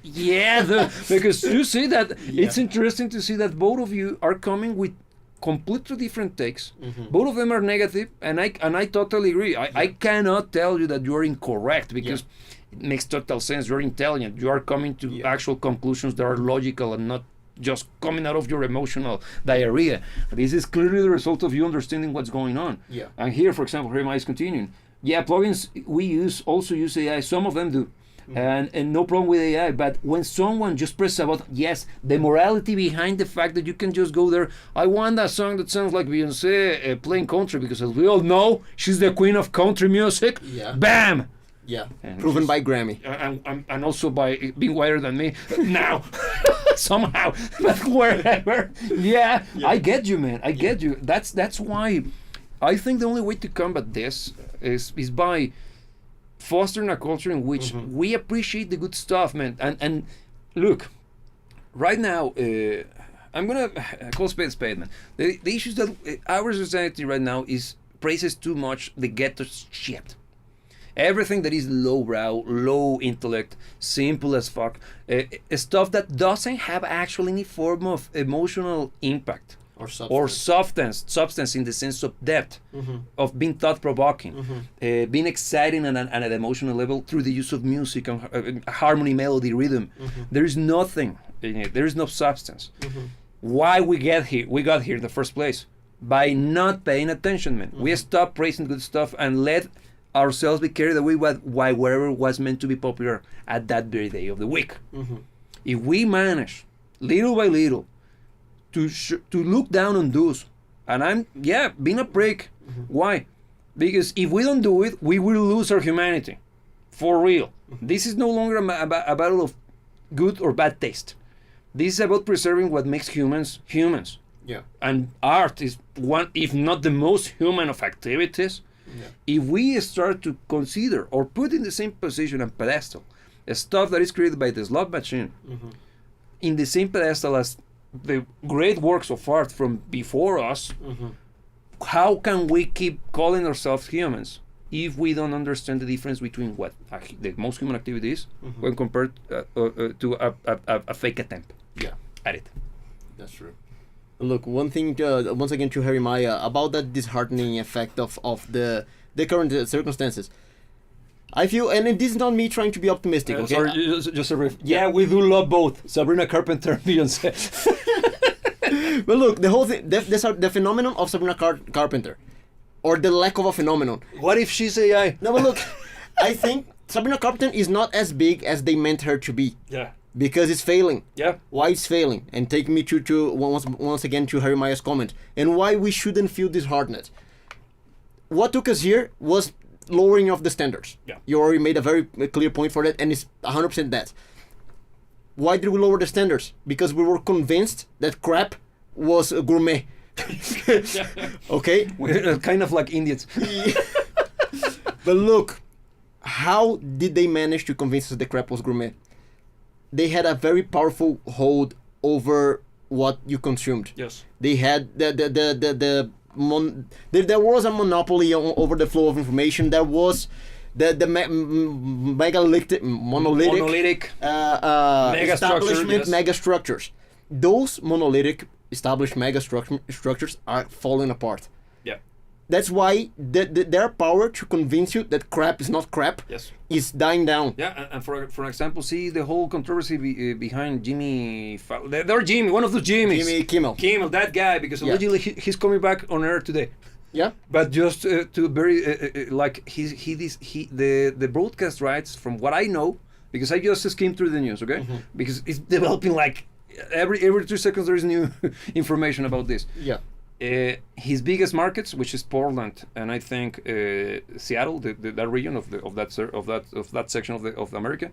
Because you see that it's interesting to see that both of you are coming with completely different takes. Both of them are negative, and I totally agree. I cannot tell you that you are incorrect, because it makes total sense. You're intelligent. You are coming to actual conclusions that are logical and not just coming out of your emotional diarrhea. This is clearly the result of you understanding what's going on. And here, for example, here is continuing. Plugins we also use AI. Some of them do. And no problem with AI. But when someone just presses a button, yes, the morality behind the fact that you can just go there, I want a song that sounds like Beyonce playing country, because as we all know, she's the queen of country music. Bam! And proven by Grammy. And also by being whiter than me now. Somehow. But wherever. I get you, man. I get you. That's why I think the only way to combat this is by fostering a culture in which we appreciate the good stuff, man. And look, right now, I'm gonna call spade, man. The issues that our society right now is praises too much the ghetto shit. Everything that is lowbrow, low intellect, simple as fuck, stuff that doesn't have actually any form of emotional impact or substance in the sense of depth, of being thought-provoking, being exciting at an emotional level through the use of music and harmony, melody, rhythm. There is nothing in it. There is no substance. Why we got here in the first place? By not paying attention, man. We stopped praising good stuff and let ourselves be carried away by whatever was meant to be popular at that very day of the week. If we manage, little by little, to look down on those, and I'm being a prick. Why? Because if we don't do it, we will lose our humanity, for real. This is no longer a battle of good or bad taste. This is about preserving what makes humans humans. And art is one, if not the most human of activities. If we start to consider or put in the same position and pedestal stuff that is created by the slot machine in the same pedestal as the great works of art from before us, how can we keep calling ourselves humans if we don't understand the difference between what the most human activity is when compared to a fake attempt at it? That's true. Look, one thing, once again, to Harry Maya, about that disheartening effect of the current circumstances. I feel, and this is not me trying to be optimistic, okay? Sorry, just a brief. We do love both Sabrina Carpenter and Beyonce. But look, the whole thing, the phenomenon of Sabrina Carpenter, or the lack of a phenomenon. What if she's AI? No, but look, I think Sabrina Carpenter is not as big as they meant her to be. Because it's failing. Why it's failing? And take me to once again to Harry Maya's comment. And why we shouldn't feel disheartened. What took us here was lowering of the standards. You already made a very clear point for that, and it's 100% that. Why did we lower the standards? Because we were convinced that crap was gourmet. Okay? We're kind of like Indians. But look, how did they manage to convince us the crap was gourmet? They had a very powerful hold over what you consumed. Yes. They had there was a monopoly over the flow of information. There was the monolithic Mega establishment, structure, yes. mega structures. Those monolithic established mega structures are falling apart. Yeah. That's why their power to convince you that crap is not crap Yes. is dying down. Yeah, and for example, see the whole controversy behind Jimmy. They're Jimmy, one of those Jimmys. Jimmy Kimmel. Kimmel, that guy, because Yeah. allegedly he's coming back on air today. Yeah. But just to very like the broadcast rights, from what I know, because I just skimmed through the news, okay? Mm-hmm. Because it's developing like every 2 seconds there is new information about this. Yeah. His biggest markets, which is Portland and I think Seattle, that region of that section of America,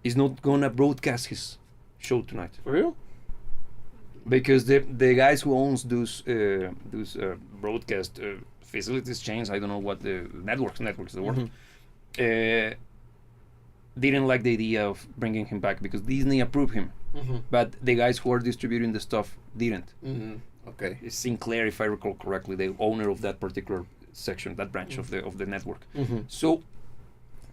is not gonna broadcast his show tonight. For real? Because the guys who owns those broadcast facilities, chains, I don't know what the networks is the word, didn't like the idea of bringing him back because Disney approved him, but the guys who are distributing the stuff didn't. Okay. It's Sinclair, if I recall correctly, the owner of that particular section, that branch of the network. So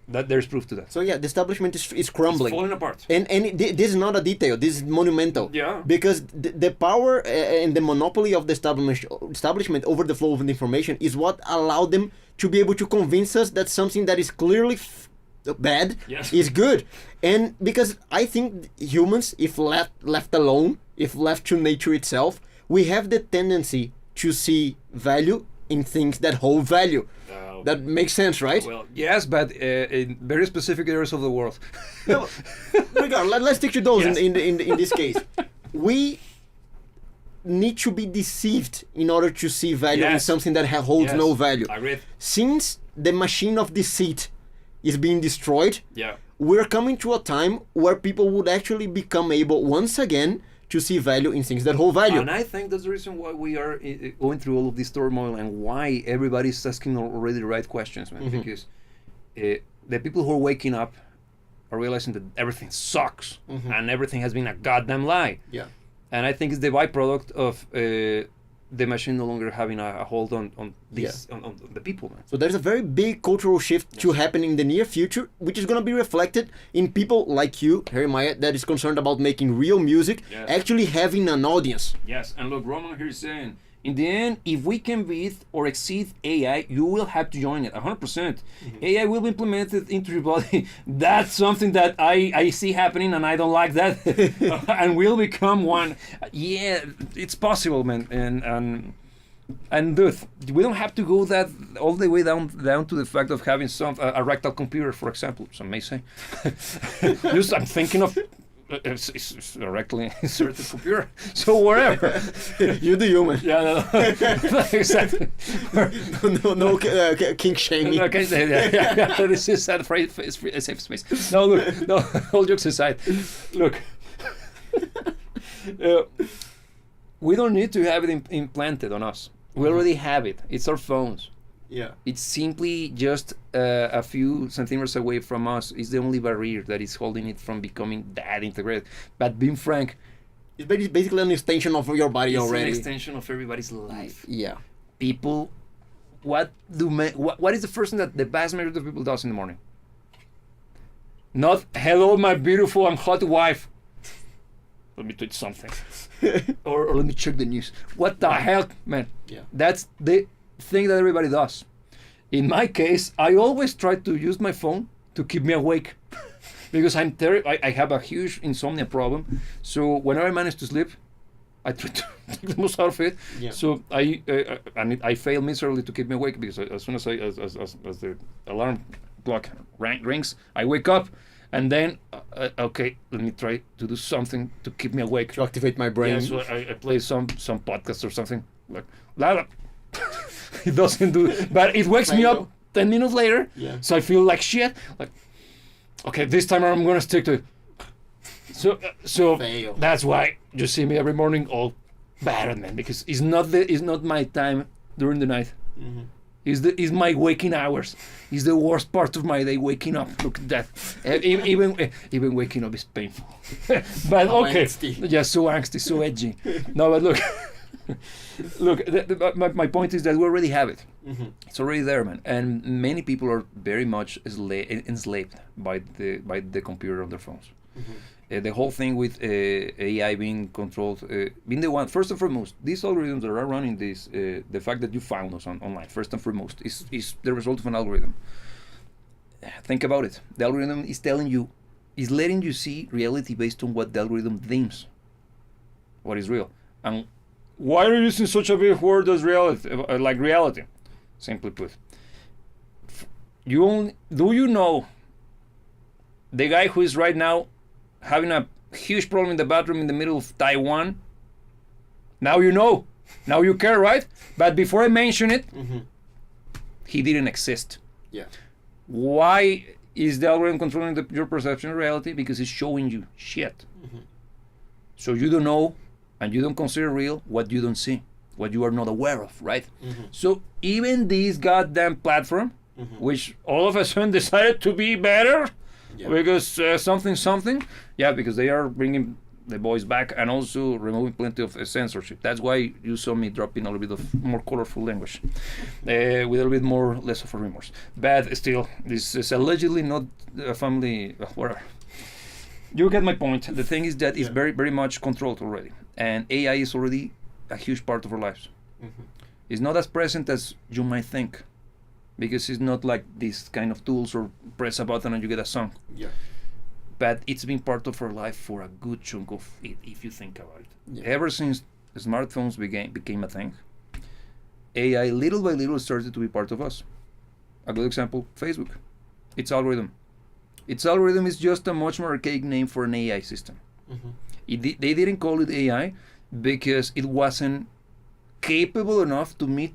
that there's proof to that. So yeah, the establishment is crumbling. It's falling apart. And this is not a detail. This is monumental. Yeah. Because the power and the monopoly of the establishment over the flow of information is what allowed them to be able to convince us that something that is clearly bad Yes. is good. And because I think humans, if left alone, if left to nature itself, we have the tendency to see value in things that hold value. That makes sense, right? Well, yes, but in very specific areas of the world. No, regardless, let's stick to those Yes. in this case. We need to be deceived in order to see value in Yes. something that holds Yes. no value. Agreed. Since the machine of deceit is being destroyed, Yeah. we're coming to a time where people would actually become able once again to see value in things that hold value. And I think that's the reason why we are going through all of this turmoil and why everybody's asking already the right questions, man. Because the people who are waking up are realizing that everything sucks and everything has been a goddamn lie. Yeah. And I think it's the byproduct of the machine no longer having a hold on this on the people, man. So there's a very big cultural shift to happen in the near future, which is going to be reflected in people like you, Jeremiah, that is concerned about making real music, Yes. actually having an audience. Yes, and look, Roman here is saying, in the end, if we can beat or exceed AI, you will have to join it, 100%. AI will be implemented into your body. That's something that I see happening, and I don't like that. And will become one. Yeah, it's possible, man. And dude, we don't have to go that all the way down to the fact of having a rectal computer, for example. Some may say. Just I'm thinking of. It's directly inserted computer, so wherever. You do you, man. Yeah, no, exactly. no kink shaming. Okay, yeah. This is a safe space. No, look, no. All jokes aside, look. We don't need to have it implanted on us. We already have it. It's our phones. Yeah. It's simply just a few centimeters away from us. Is the only barrier that is holding it from becoming that integrated. But being frank, It's basically an extension of your body it's already. an extension of everybody's life. Yeah. People, what is the first thing that the vast majority of people does in the morning? Not hello, my beautiful and hot wife. Let me tweet something, or let me check the news. What the hell, man? Yeah. That's the thing that everybody does. In my case, I always try to use my phone to keep me awake because I have a huge insomnia problem. So whenever I manage to sleep, I try to take the most out of it. Yeah. So I fail miserably to keep me awake because as soon as as the alarm clock rings, I wake up. And then, okay, let me try to do something to keep me awake. To activate my brain. Yeah, so I play some podcast or something like la. It doesn't do, but it wakes me up 10 minutes later. Yeah. So I feel like shit. Like, okay, this time I'm gonna stick to it. So Fail. that's why you see me every morning all battered, man, because it's not my time during the night. Is my waking hours. Is the worst part of my day waking up. Look at that. Even waking up is painful. But How okay. angsty. Yeah, so angsty, so edgy. No, but look. Look, my point is that we already have it. Mm-hmm. It's already there, man. And many people are very much enslaved by the computer of their phones. Mm-hmm. The whole thing with AI being controlled, being the one, first and foremost, these algorithms that are running this, the fact that you found us online, first and foremost, is the result of an algorithm. Think about it. The algorithm is telling you, is letting you see reality based on what the algorithm deems what is real. And why are you using such a big word as reality, like reality? Simply put, do you know the guy who is right now having a huge problem in the bathroom in the middle of Taiwan? Now you know. Now you care, right? But before I mention it, he didn't exist. Yeah. Why is the algorithm controlling your perception of reality? Because it's showing you shit. So you don't know and you don't consider real what you don't see, what you are not aware of, right? So even this goddamn platform, which all of a sudden decided to be better, because something, yeah, because they are bringing the voice back and also removing plenty of censorship. That's why you saw me dropping a little bit of more colorful language, with a little bit more less of a remorse. But still, this is allegedly not a family, whatever. You get my point. The thing is that it's very, very much controlled already, and AI is already a huge part of our lives. It's not as present as you might think, because it's not like these kind of tools or press a button and you get a song. Yeah. But it's been part of our life for a good chunk of it, if you think about it. Yeah. Ever since smartphones became a thing, AI little by little started to be part of us. A good example, Facebook. Its algorithm. Its algorithm is just a much more archaic name for an AI system. They didn't call it AI because it wasn't capable enough to meet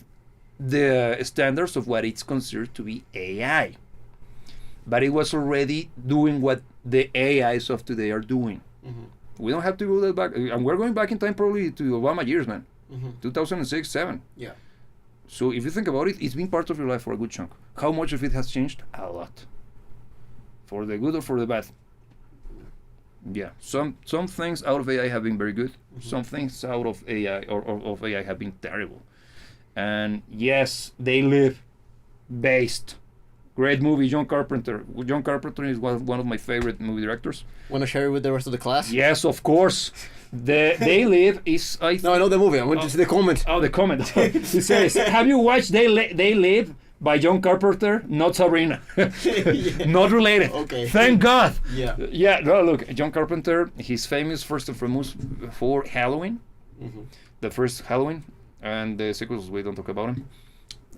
the standards of what it's considered to be AI. But it was already doing what the AIs of today are doing. We don't have to go that back, and we're going back in time probably to Obama years, man. 2006, 7. Yeah. So if you think about it, it's been part of your life for a good chunk. How much of it has changed? A lot. For the good or for the bad? Yeah. Some things out of AI have been very good. Some things out of AI or of AI have been terrible. And yes, they live based. Great movie, John Carpenter. John Carpenter is one of my favorite movie directors. Want to share it with the rest of the class? Yes, of course. They Live is... No, I know the movie. I want to see the comment. Oh, the comment. He says, have you watched They Live by John Carpenter? Not Sabrina. Not related. Okay. Thank God. Yeah. Yeah, no, look, John Carpenter, he's famous first and foremost for Halloween. The first Halloween. And the sequels, we don't talk about him.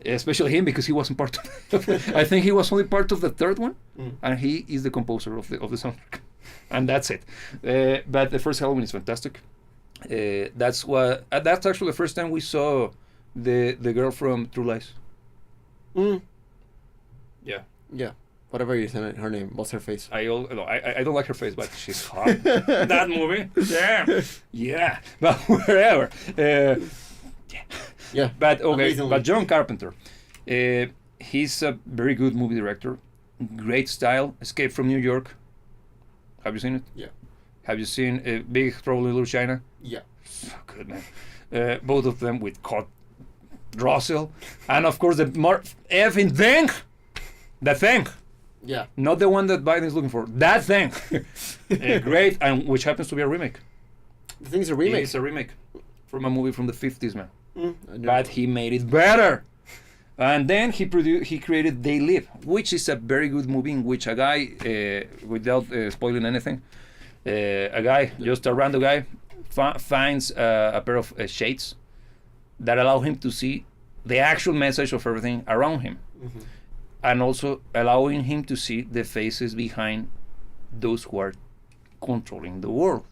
Especially him, because he wasn't part of I think he was only part of the third one, and he is the composer of the soundtrack, and that's it. But the first Halloween is fantastic. That's actually the first time we saw the girl from True Lies. Yeah. Yeah. Whatever you said, her name. What's her face? I don't like her face, but she's hot. That movie, yeah. But wherever. Yeah. But okay, Amazingly. but John Carpenter, he's a very good movie director. Great style. Escape from New York. Have you seen it? Yeah. Have you seen Big Trouble in Little China? Yeah. So good, man. Both of them with Kurt Russell, and of course the effing thing, the thing. Yeah. Not the one that Biden is looking for. That thing. Great, and which happens to be a remake. The thing's a remake. It's a remake from a movie from the 50s, man. But he made it better. And then he created They Live, which is a very good movie in which a guy, without spoiling anything, just a random guy, finds a pair of shades that allow him to see the actual message of everything around him. And also allowing him to see the faces behind those who are controlling the world.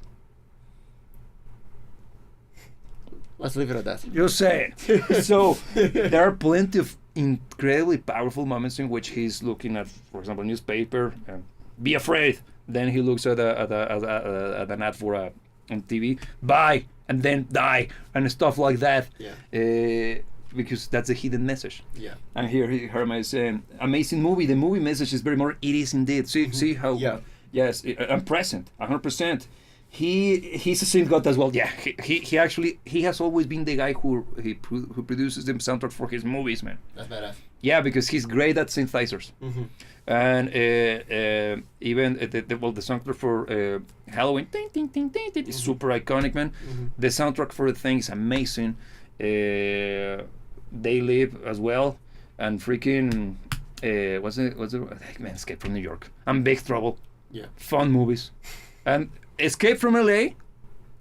Let's leave it at that. You say it. So there are plenty of incredibly powerful moments in which he's looking at, for example, a newspaper and be afraid. Then he looks at an ad for on TV, buy and then die and stuff like that. Yeah. because that's a hidden message. Yeah. And here Herma is saying, amazing movie. The movie message is very more. It is indeed. See how. Yeah. Yes, I'm present, 100%. He's a synth god as well. Yeah, he has always been the guy who produces the soundtrack for his movies, man. That's badass. Yeah, because he's great at synthesizers. And even the soundtrack for Halloween, is super iconic, man. The soundtrack for the thing is amazing. They Live as well, and freaking what's it? Man, Escape from New York. I'm Big Trouble. Yeah. Fun movies, and Escape from LA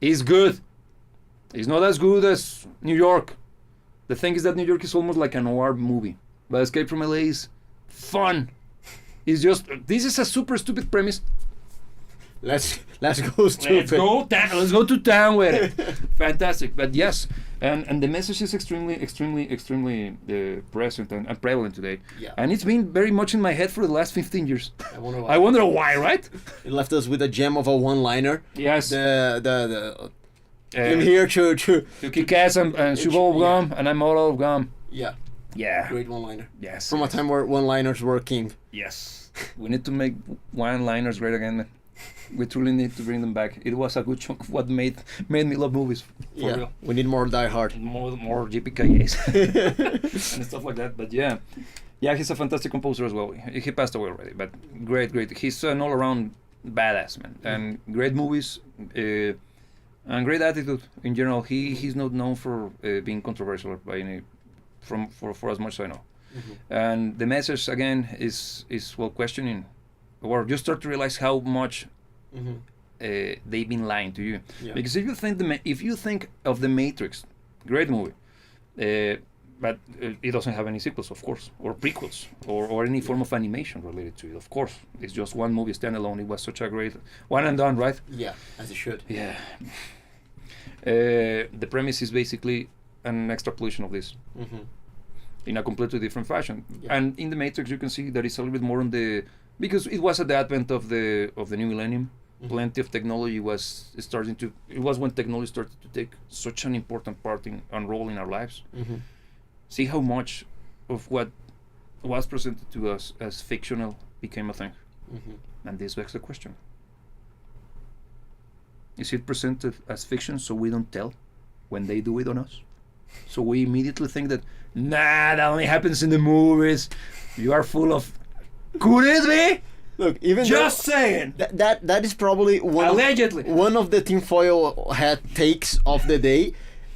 is good. It's not as good as New York. The thing is that New York is almost like an noir movie, but Escape from LA is fun. It's just, this is a super stupid premise. Let's go stupid. Let's go to town with it. Fantastic, but yes, and the message is extremely present and prevalent today. Yeah. And it's been very much in my head for the last 15 years. I wonder why. Right? It left us with a gem of a one-liner. Yes. I'm here to kick ass and chew all of gum, and I'm all of gum. Yeah. Yeah. Great one-liner. Yes. From a time where one-liners were king. Yes. We need to make one-liners great again. We truly need to bring them back. It was a good chunk of what made me love movies. For real. We need more Die Hard. More GPKs and stuff like that. But yeah, he's a fantastic composer as well. He passed away already, but great. He's an all-around badass, man, and great movies and great attitude in general. He's not known for being controversial by any, for as much as I know. And the message again is well questioning, or you start to realize how much they've been lying to you. Yeah. Because if you think of the Matrix, great movie, but it doesn't have any sequels, of course, or prequels, or any form of animation related to it. Of course, it's just one movie standalone. It was such a great one and done, right? Yeah, as it should. Yeah. The premise is basically an extrapolation of this. In a completely different fashion. Yeah. And in the Matrix, you can see that it's a little bit more on the, because it was at the advent of the new millennium. Plenty of technology was starting to. It was when technology started to take such an important part and role in our lives. See how much of what was presented to us as fictional became a thing. And this begs the question: is it presented as fiction so we don't tell when they do it on us? So we immediately think that, nah, that only happens in the movies. You are full of. Could it be? Look, even just saying. That is probably allegedly one of the tinfoil hat takes of the day,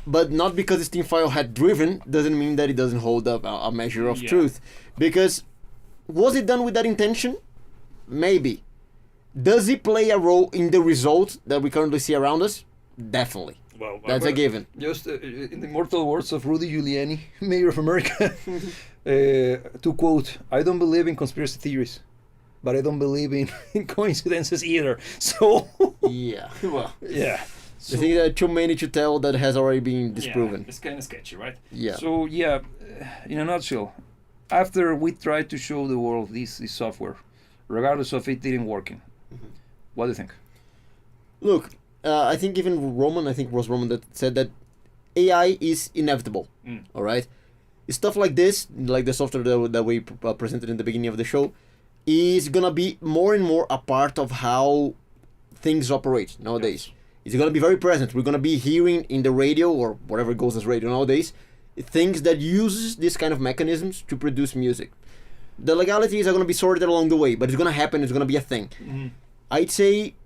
but not because it's tinfoil hat driven doesn't mean that it doesn't hold up a measure of truth. Because was it done with that intention? Maybe. Does it play a role in the result that we currently see around us? Definitely. Well, that's a given. Just in the immortal words of Rudy Giuliani, Mayor of America, to quote, "I don't believe in conspiracy theories, but I don't believe in coincidences either." So yeah, well, yeah. So, I think there are too many to tell that has already been disproven. Yeah, it's kind of sketchy, right? Yeah. So yeah, in a nutshell, after we tried to show the world this software, regardless of it didn't working, what do you think? Look. I think even Roman, I think it was Roman that said that AI is inevitable. All right, stuff like this, like the software that we presented in the beginning of the show, is gonna be more and more a part of how things operate nowadays. Yes. It's gonna be very present. We're gonna be hearing in the radio or whatever goes as radio nowadays, things that uses this kind of mechanisms to produce music. The legalities are gonna be sorted along the way, but it's gonna happen. It's gonna be a thing. I'd say,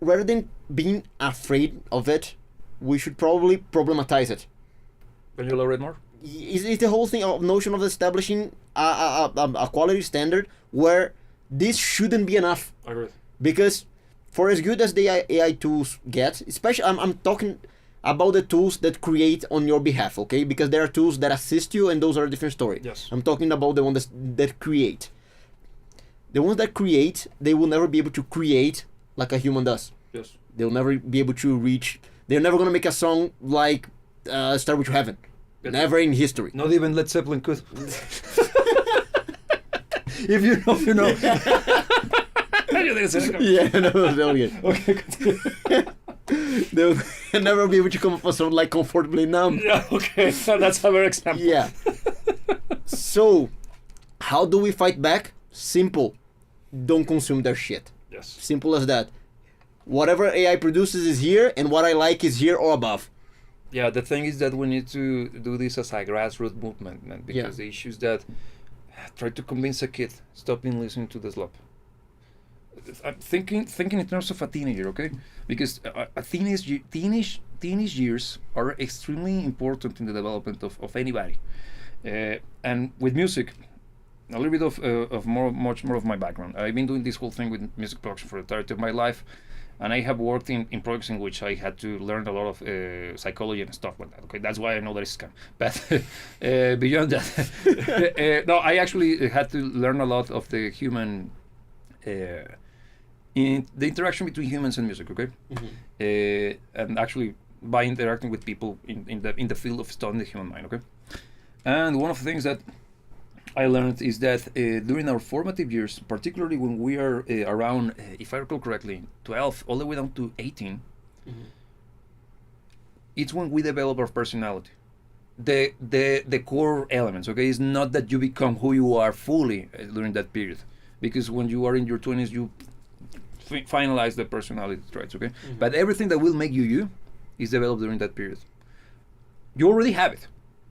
rather than being afraid of it, we should probably problematize it. Can you elaborate more? Is the whole thing of notion of establishing a quality standard where this shouldn't be enough. I agree. Because for as good as the AI tools get, especially I'm talking about the tools that create on your behalf, okay? Because there are tools that assist you, and those are a different story. Yes. I'm talking about the ones that create. The ones that create, they will never be able to create like a human does. Yes. They'll never be able to reach. They're never gonna make a song like "Starway to Heaven." Yes. Never in history. Not even Led Zeppelin could. If you know, you know. Yeah, no, good. Okay, continue. can never be able to come up with something like comfortably numb. Yeah, okay. That's our example. Yeah. So, how do we fight back? Simple. Don't consume their shit. Yes. Simple as that. Whatever AI produces is here, and what I like is here or above. Yeah, the thing is that we need to do this as a grassroots movement, man, because the issue is that try to convince a kid stop listening to the slop. I'm thinking in terms of a teenager, okay? Because a teenage years are extremely important in the development of anybody, and with music. A little bit of much more of my background. I've been doing this whole thing with music production for the entirety of my life, and I have worked in projects in which I had to learn a lot of psychology and stuff like that. Okay, that's why I know that it's scam. But beyond that, no, I actually had to learn a lot of the human, in the interaction between humans and music. Okay, and actually by interacting with people in the field of studying the human mind. Okay, and one of the things that I learned is that during our formative years, particularly when we are around, if I recall correctly, 12 all the way down to 18, it's when we develop our personality. The core elements, okay, is not that you become who you are fully during that period, because when you are in your 20s, you finalize the personality traits, okay? But everything that will make you is developed during that period. You already have it,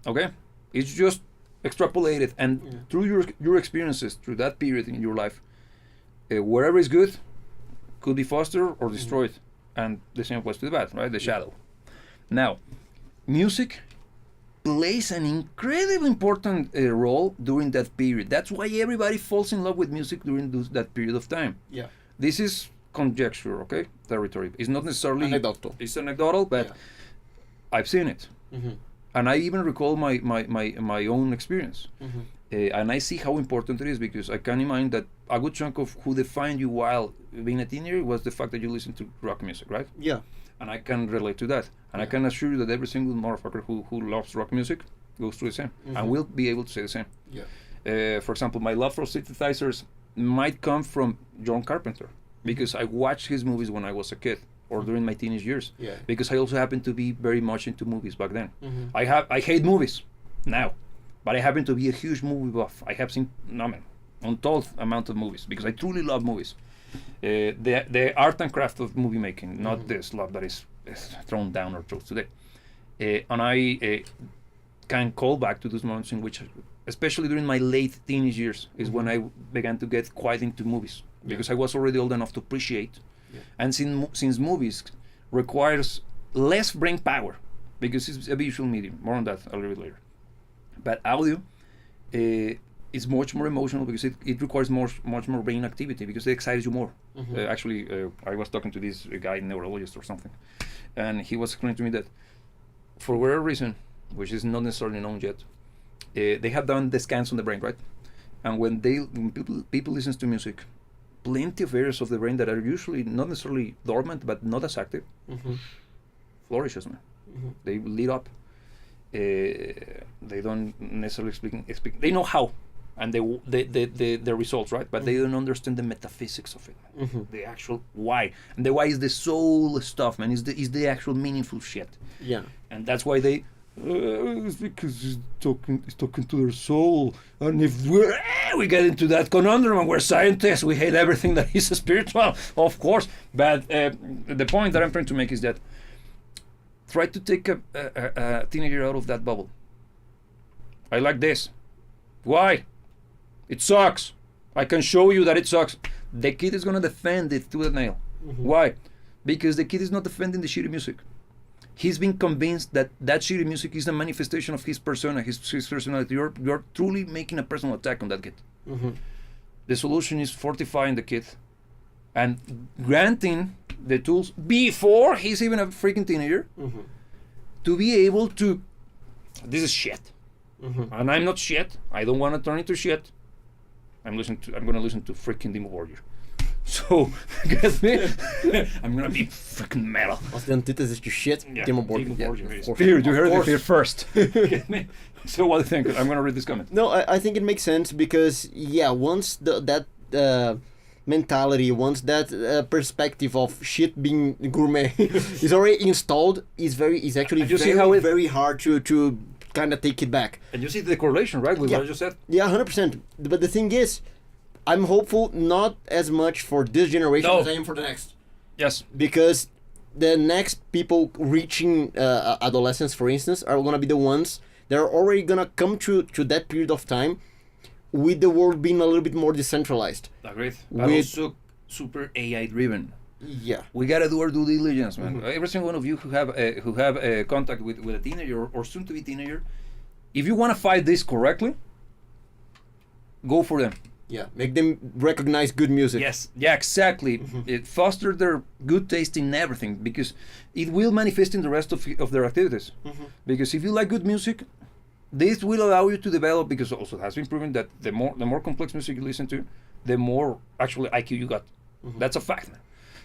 okay? It's just extrapolated, and through your experiences through that period in your life, wherever is good could be fostered or destroyed, and the same applies to the bad, right? The shadow. Now, music plays an incredibly important role during that period. That's why everybody falls in love with music during that period of time. Yeah. This is conjecture, okay? Territory. It's not necessarily Anecdotal. It's anecdotal, but I've seen it. And I even recall my own experience. And I see how important it is, because I can imagine that a good chunk of who defined you while being a teenager was the fact that you listen to rock music, right? Yeah. And I can relate to that. And I can assure you that every single motherfucker who loves rock music goes through the same. And will be able to say the same. Yeah. For example, my love for synthesizers might come from John Carpenter, because I watched his movies when I was a kid, or during my teenage years, because I also happened to be very much into movies back then. I hate movies now, but I happen to be a huge movie buff. I have seen untold amount of movies, because I truly love movies. The art and craft of movie making, not this love that is thrown down our throats today. And I can call back to those moments in which, especially during my late teenage years, is when I began to get quite into movies, because I was already old enough to appreciate. And since movies requires less brain power, because it's a visual medium, more on that a little bit later. But audio is much more emotional, because it requires much more brain activity, because it excites you more. Actually, I was talking to this guy, neurologist or something, and he was explaining to me that for whatever reason, which is not necessarily known yet, they have done the scans on the brain, right? And when people listen to music, plenty of areas of the brain that are usually not necessarily dormant but not as active flourishes, man. They lit up. They don't necessarily speak. They know how, and the results, right? But they don't understand the metaphysics of it, the actual why. And the why is the soul stuff, man. Is the actual meaningful shit. Yeah. And that's why they. It's because he's talking to their soul, and if we get into that conundrum, and we're scientists, we hate everything that is spiritual, of course. But the point that I'm trying to make is that try to take a teenager out of that bubble. I like this. Why? It sucks. I can show you that it sucks. The kid is gonna defend it to the nail. Why? Because the kid is not defending the shitty music. He's been convinced that shitty music is a manifestation of his persona, his personality. You're truly making a personal attack on that kid. The solution is fortifying the kid and granting the tools before he's even a freaking teenager to be able to. This is shit, and I'm not shit. I don't want to turn into shit. I'm going to listen to freaking Demo Warrior. So, get me? I'm gonna be freaking metal. What's the antithesis to shit? Demo Warrior. Here, you heard it here first. Get me? So what do you think? I'm gonna read this comment. No, I think it makes sense, because once that mentality, once that perspective of shit being gourmet is already installed, is actually And you see very, how it- very hard to kind of take it back. And you see the correlation, right, with Yeah. what I just said? Yeah, 100%. But the thing is, I'm hopeful not as much for this generation No. as I am for the next. Yes. Because the next people reaching adolescence, for instance, are going to be the ones that are already going to come to that period of time with the world being a little bit more decentralized. Agreed. But With- also super AI driven. Yeah. We gotta do our due diligence, man. Every single one of you who have a contact with a teenager or soon to be teenager, if you want to fight this correctly, go for them. Yeah. Make them recognize good music. Yes, yeah, exactly. It foster their good taste in everything because it will manifest in the rest of their activities. Because if you like good music, this will allow you to develop. Because also it has been proven that the more complex music you listen to, the more actually IQ you got. That's a fact, man.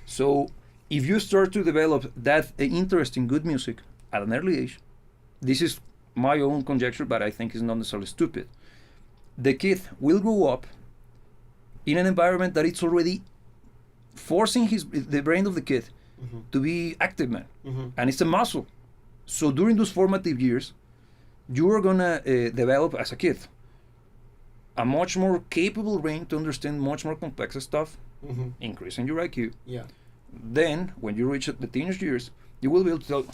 So if you start to develop that interest in good music at an early age, this is my own conjecture, but I think it's not necessarily stupid. The kid will grow up in an environment that it's already forcing the brain of the kid to be active, man, and it's a muscle. So during those formative years, you are gonna develop as a kid a much more capable brain to understand much more complex stuff, increasing your IQ. Yeah. Then, when you reach the teenage years, you will be able to tell,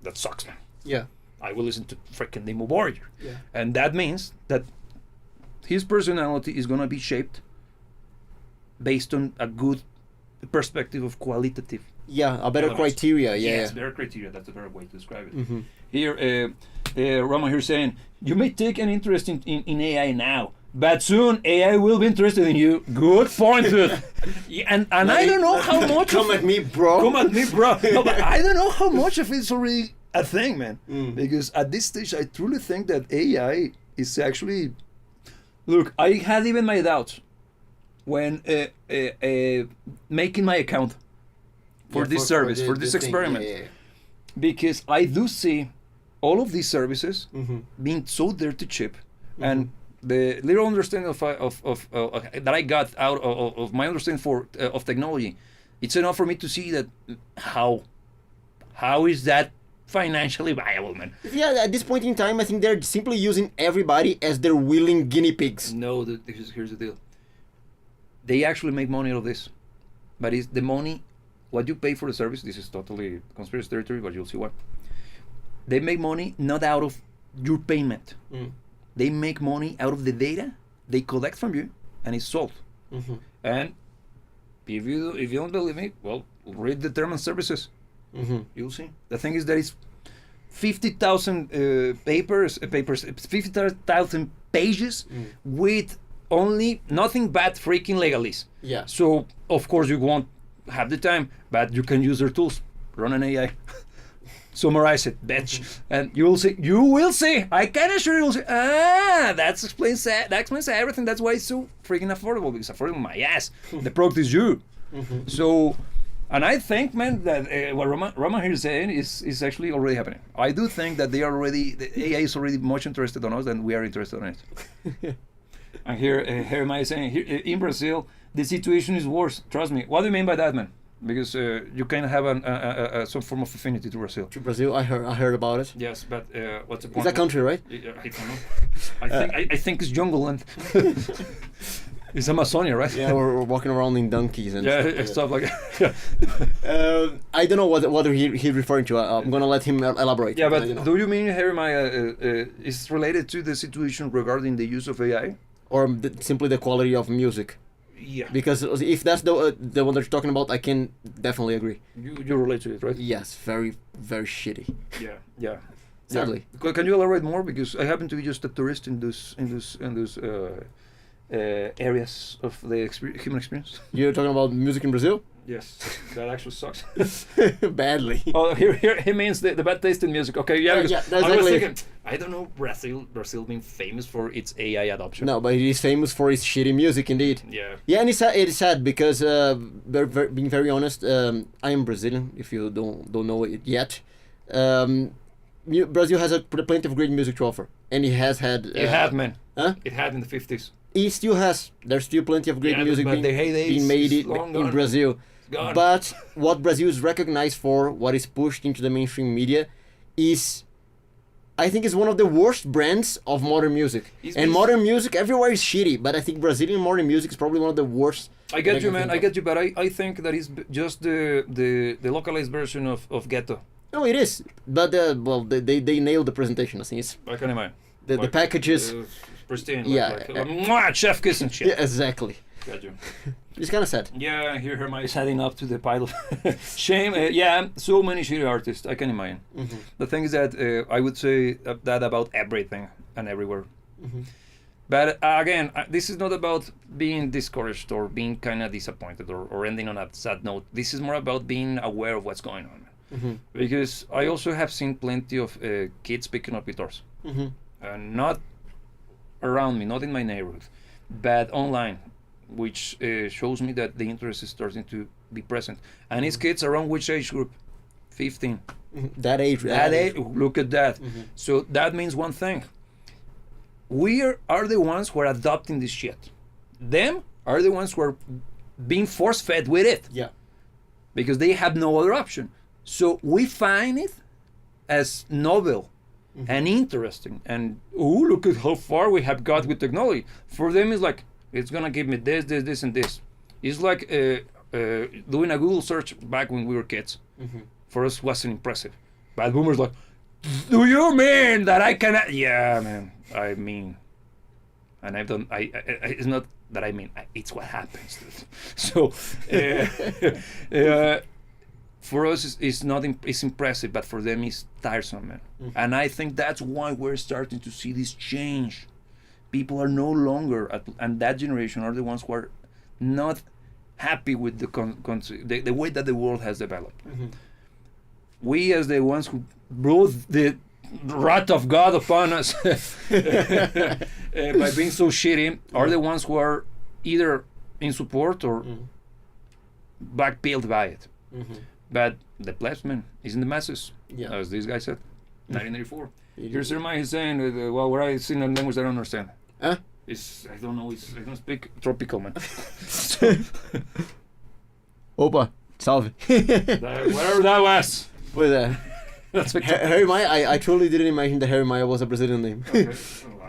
that sucks, man. Yeah. I will listen to freaking Demo Warrior. Yeah. And that means that his personality is going to be shaped based on a good perspective of qualitative. Yeah, a better elements. criteria. Yeah. Yes, better criteria. That's a better way to describe it. Here, Rama here saying, you may take an interest in AI now, but soon AI will be interested in you. Good point, dude. Yeah, and I don't know how much. Come at me, bro. Come at me, bro. No, but I don't know how much of it's already a thing, man. Because at this stage, I truly think that AI is actually. Look, I had even my doubts when making my account for this service, for this experiment, because I do see all of these services being so dirty cheap, and the little understanding of that I got out of my understanding of technology, it's enough for me to see that how is that financially viable, man. Yeah, at this point in time, I think they're simply using everybody as their willing guinea pigs. No, here's the deal. They actually make money out of this, but it's the money, what you pay for the service. This is totally conspiracy territory, but you'll see why. They make money not out of your payment. They make money out of the data they collect from you, and it's sold. And if you don't believe me, well, read the term and services. You'll see. The thing is that it's 50,000 papers, 50,000 pages with only nothing but freaking legalese. Yeah. So of course you won't have the time, but you can use their tools. Run an AI. Summarize it, bitch, and you will see. You will see. I can assure you will see. That explains everything. That's why it's so freaking affordable. Because affordable, my ass. The product is you. So, and I think, man, that what Rama here is saying is actually already happening. I do think that the AI is already much interested on us than we are interested on it. And here, Hermetics is saying, here, in Brazil, the situation is worse. Trust me. What do you mean by that, man? Because you kind of have some form of affinity to Brazil. To Brazil, I heard about it. Yes, but what's the point? It's a country, right? I don't know. I think it's jungle and it's Amazonia, right? Yeah, we're walking around in donkeys and stuff like that. I don't know what he's referring to. I'm gonna let him elaborate. Yeah, but do you mean, Jeremiah, is related to the situation regarding the use of AI? Or simply the quality of music? Yeah. Because if that's the one that you're talking about, I can definitely agree. You relate to it, right? Yes, very, very shitty. Yeah. Sadly. Yeah. Can you elaborate more? Because I happen to be just a tourist in those areas of the human experience. You're talking about music in Brazil? Yes, that actually sucks. Badly. Oh, here he means the bad taste in music. Okay, yeah. That's I was exactly. thinking, I don't know Brazil being famous for its AI adoption. No, but it is famous for its shitty music, indeed. Yeah. Yeah, and it is sad because, being very honest, I am Brazilian. If you don't know it yet, Brazil has plenty of great music to offer, and it has had. It had, man. Huh? It had in the 50s. it still has. There's still plenty of great music but the heyday being made is in long gone. Brazil. Gone. But what Brazil is recognized for, what is pushed into the mainstream media, is, I think, is one of the worst brands of modern music. And modern music everywhere is shitty, but I think Brazilian modern music is probably one of the worst. I get you, man. I get you, but I think that is just the localized version of ghetto. No, it is. But well, they nailed the presentation. I think it's I can imagine. the packages. Pristine. Yeah. Mwah, chef kiss and shit. Yeah, exactly. Got you. It's kind of sad. Yeah, here Hermetics is heading up to the pile of shame. Yeah, so many shitty artists. I can imagine. Mm-hmm. The thing is that I would say that about everything and everywhere. Mm-hmm. But again, this is not about being discouraged or being kind of disappointed or ending on a sad note. This is more about being aware of what's going on. Mm-hmm. Because I also have seen plenty of kids picking up guitars. Mm-hmm. Not around me, not in my neighborhood, but online, which shows me that the interest is starting to be present. And it's kids around which age group? 15. That age. That age, look at that. So that means one thing. We are the ones who are adopting this shit. Them are the ones who are being force-fed with it. Yeah. Because they have no other option. So we find it as novel and interesting. And, oh, look at how far we have got with technology. For them, it's like, it's going to give me this, this, this, and this. It's like doing a Google search back when we were kids. For us, wasn't impressive. But boomers like, do you mean that I cannot? Yeah, man. I mean, and I've done. It's not that I mean. It's what happens. So, for us, it's not. It's impressive, but for them, it's tiresome, man. And I think that's why we're starting to see this change. People are no longer, and that generation are the ones who are not happy with the way that the world has developed. We, as the ones who brought the wrath of God upon us by being so shitty, are the ones who are either in support or backpeeled by it. But the placement is in the masses, as this guy said, 1984. Here's Hermetics he's saying, well, where I sing a language I don't understand. Huh? I don't know, I don't speak tropical, man. Opa, salve. Whatever that was. With That's what Harry Maya, I truly didn't imagine that Harry Maya was a Brazilian name. Okay.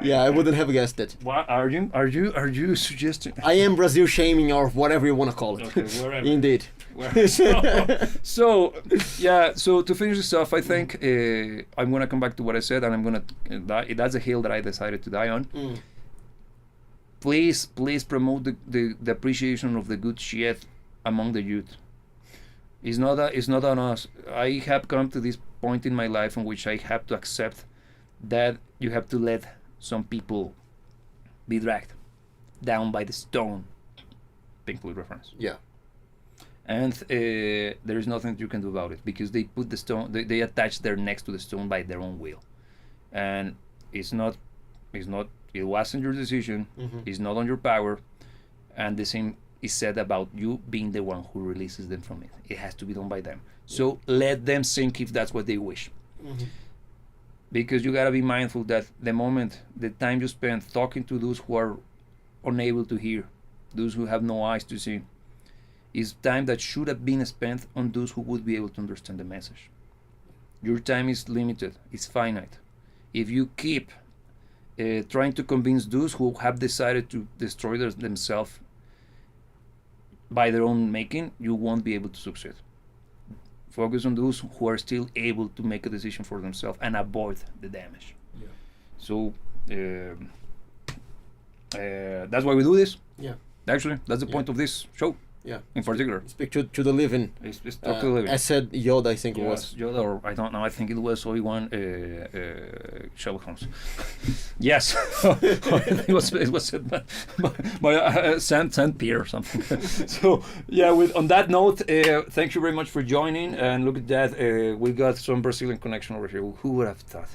Yeah, I wouldn't have guessed it. What are you suggesting? I am Brazil shaming or whatever you want to call it. Okay, wherever. Indeed. So to finish this off, I think I'm gonna come back to what I said, and I'm gonna that's a hill that I decided to die on. Please promote the appreciation of the good shit among the youth. It's not on us. I have come to this point in my life in which I have to accept that you have to let some people be dragged down by the stone. Pink Floyd reference. Yeah. And there is nothing you can do about it because they put the stone. They attach their necks to the stone by their own will, and it wasn't your decision. It's not on your power, and the same is said about you being the one who releases them from it. It has to be done by them. So let them sink if that's what they wish. Because you gotta be mindful that the time you spend talking to those who are unable to hear, those who have no eyes to see, is time that should have been spent on those who would be able to understand the message. Your time is limited, it's finite. If you keep trying to convince those who have decided to destroy themselves by their own making, you won't be able to succeed. Focus on those who are still able to make a decision for themselves and avoid the damage. Yeah. So that's why we do this. Yeah. Actually, that's the point of this show. Yeah. In particular. Speak to the living. It's talk to the living. As said Yoda, I think it was. Yoda, or I don't know. I think it was Obi-Wan Sherlock Holmes. Yes. it was said by Saint Pierre or something. So yeah. On that note, thank you very much for joining. And look at that, we got some Brazilian connection over here. Who would have thought?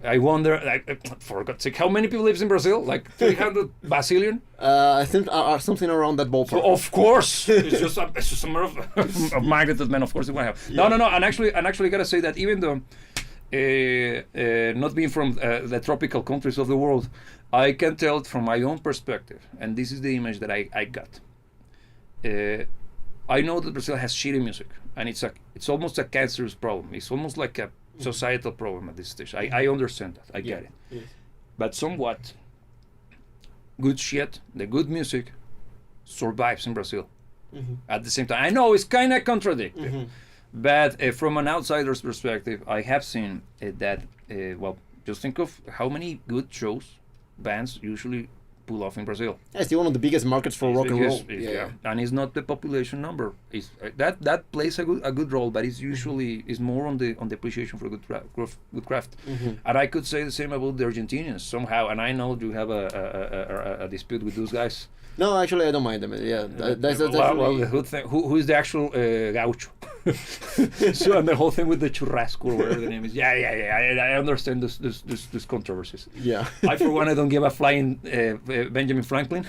I wonder, for God's sake, how many people lives in Brazil? Like 300 Brazilian? I think something around that ballpark. So of course, it's just a matter of magnitude, man. Of course, they want to have. Yeah. No. And actually, gotta say that even though not being from the tropical countries of the world, I can tell it from my own perspective, and this is the image that I got. I know that Brazil has shitty music, and it's almost a cancerous problem. It's almost like a societal problem at this stage. I understand that. I get it. Yes. But somewhat, good shit, the good music, survives in Brazil. At the same time, I know it's kind of contradictory, but from an outsider's perspective, I have seen that. Well, just think of how many good shows bands usually pull off in Brazil. Yeah, it's one of the biggest markets for rock and roll. Yeah, and it's not the population number. It's that plays a good role, but it's usually is more on the appreciation for good craft. And I could say the same about the Argentinians somehow. And I know you have a dispute with those guys. No, actually, I don't mind them. Yeah, that's well, who is the actual gaucho? So, and the whole thing with the churrasco or whatever the name is. Yeah. I understand this controversies. Yeah. I, for one, I don't give a flying Benjamin Franklin.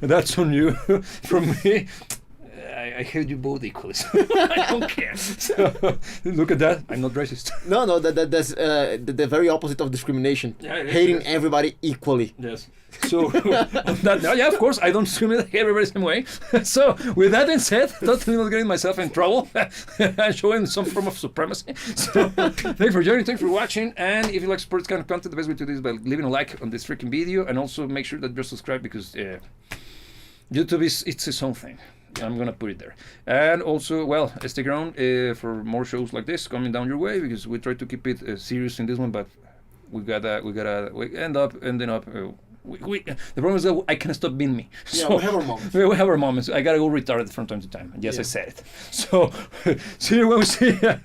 That's on you. From me, I hate you both equally. So I don't care. So, look at that. I'm not racist. No, that's the very opposite of discrimination. Yeah, hating everybody equally. Yes. So, yeah, of course, I don't discriminate everybody the same way. So, with that being said, not getting myself in trouble and showing some form of supremacy. So, thanks for joining, thanks for watching, and if you like support this kind of content, the best way to do this is by leaving a like on this freaking video, and also make sure that you're subscribed because YouTube it's its own thing. I'm gonna put it there, and also, well, stick around for more shows like this coming down your way because we try to keep it serious in this one, but we end up. The problem is that I can't stop being me. Yeah, so, we have our moments. We have our moments. I gotta go retarded from time to time. And yes, I said it. So, see you when we see you.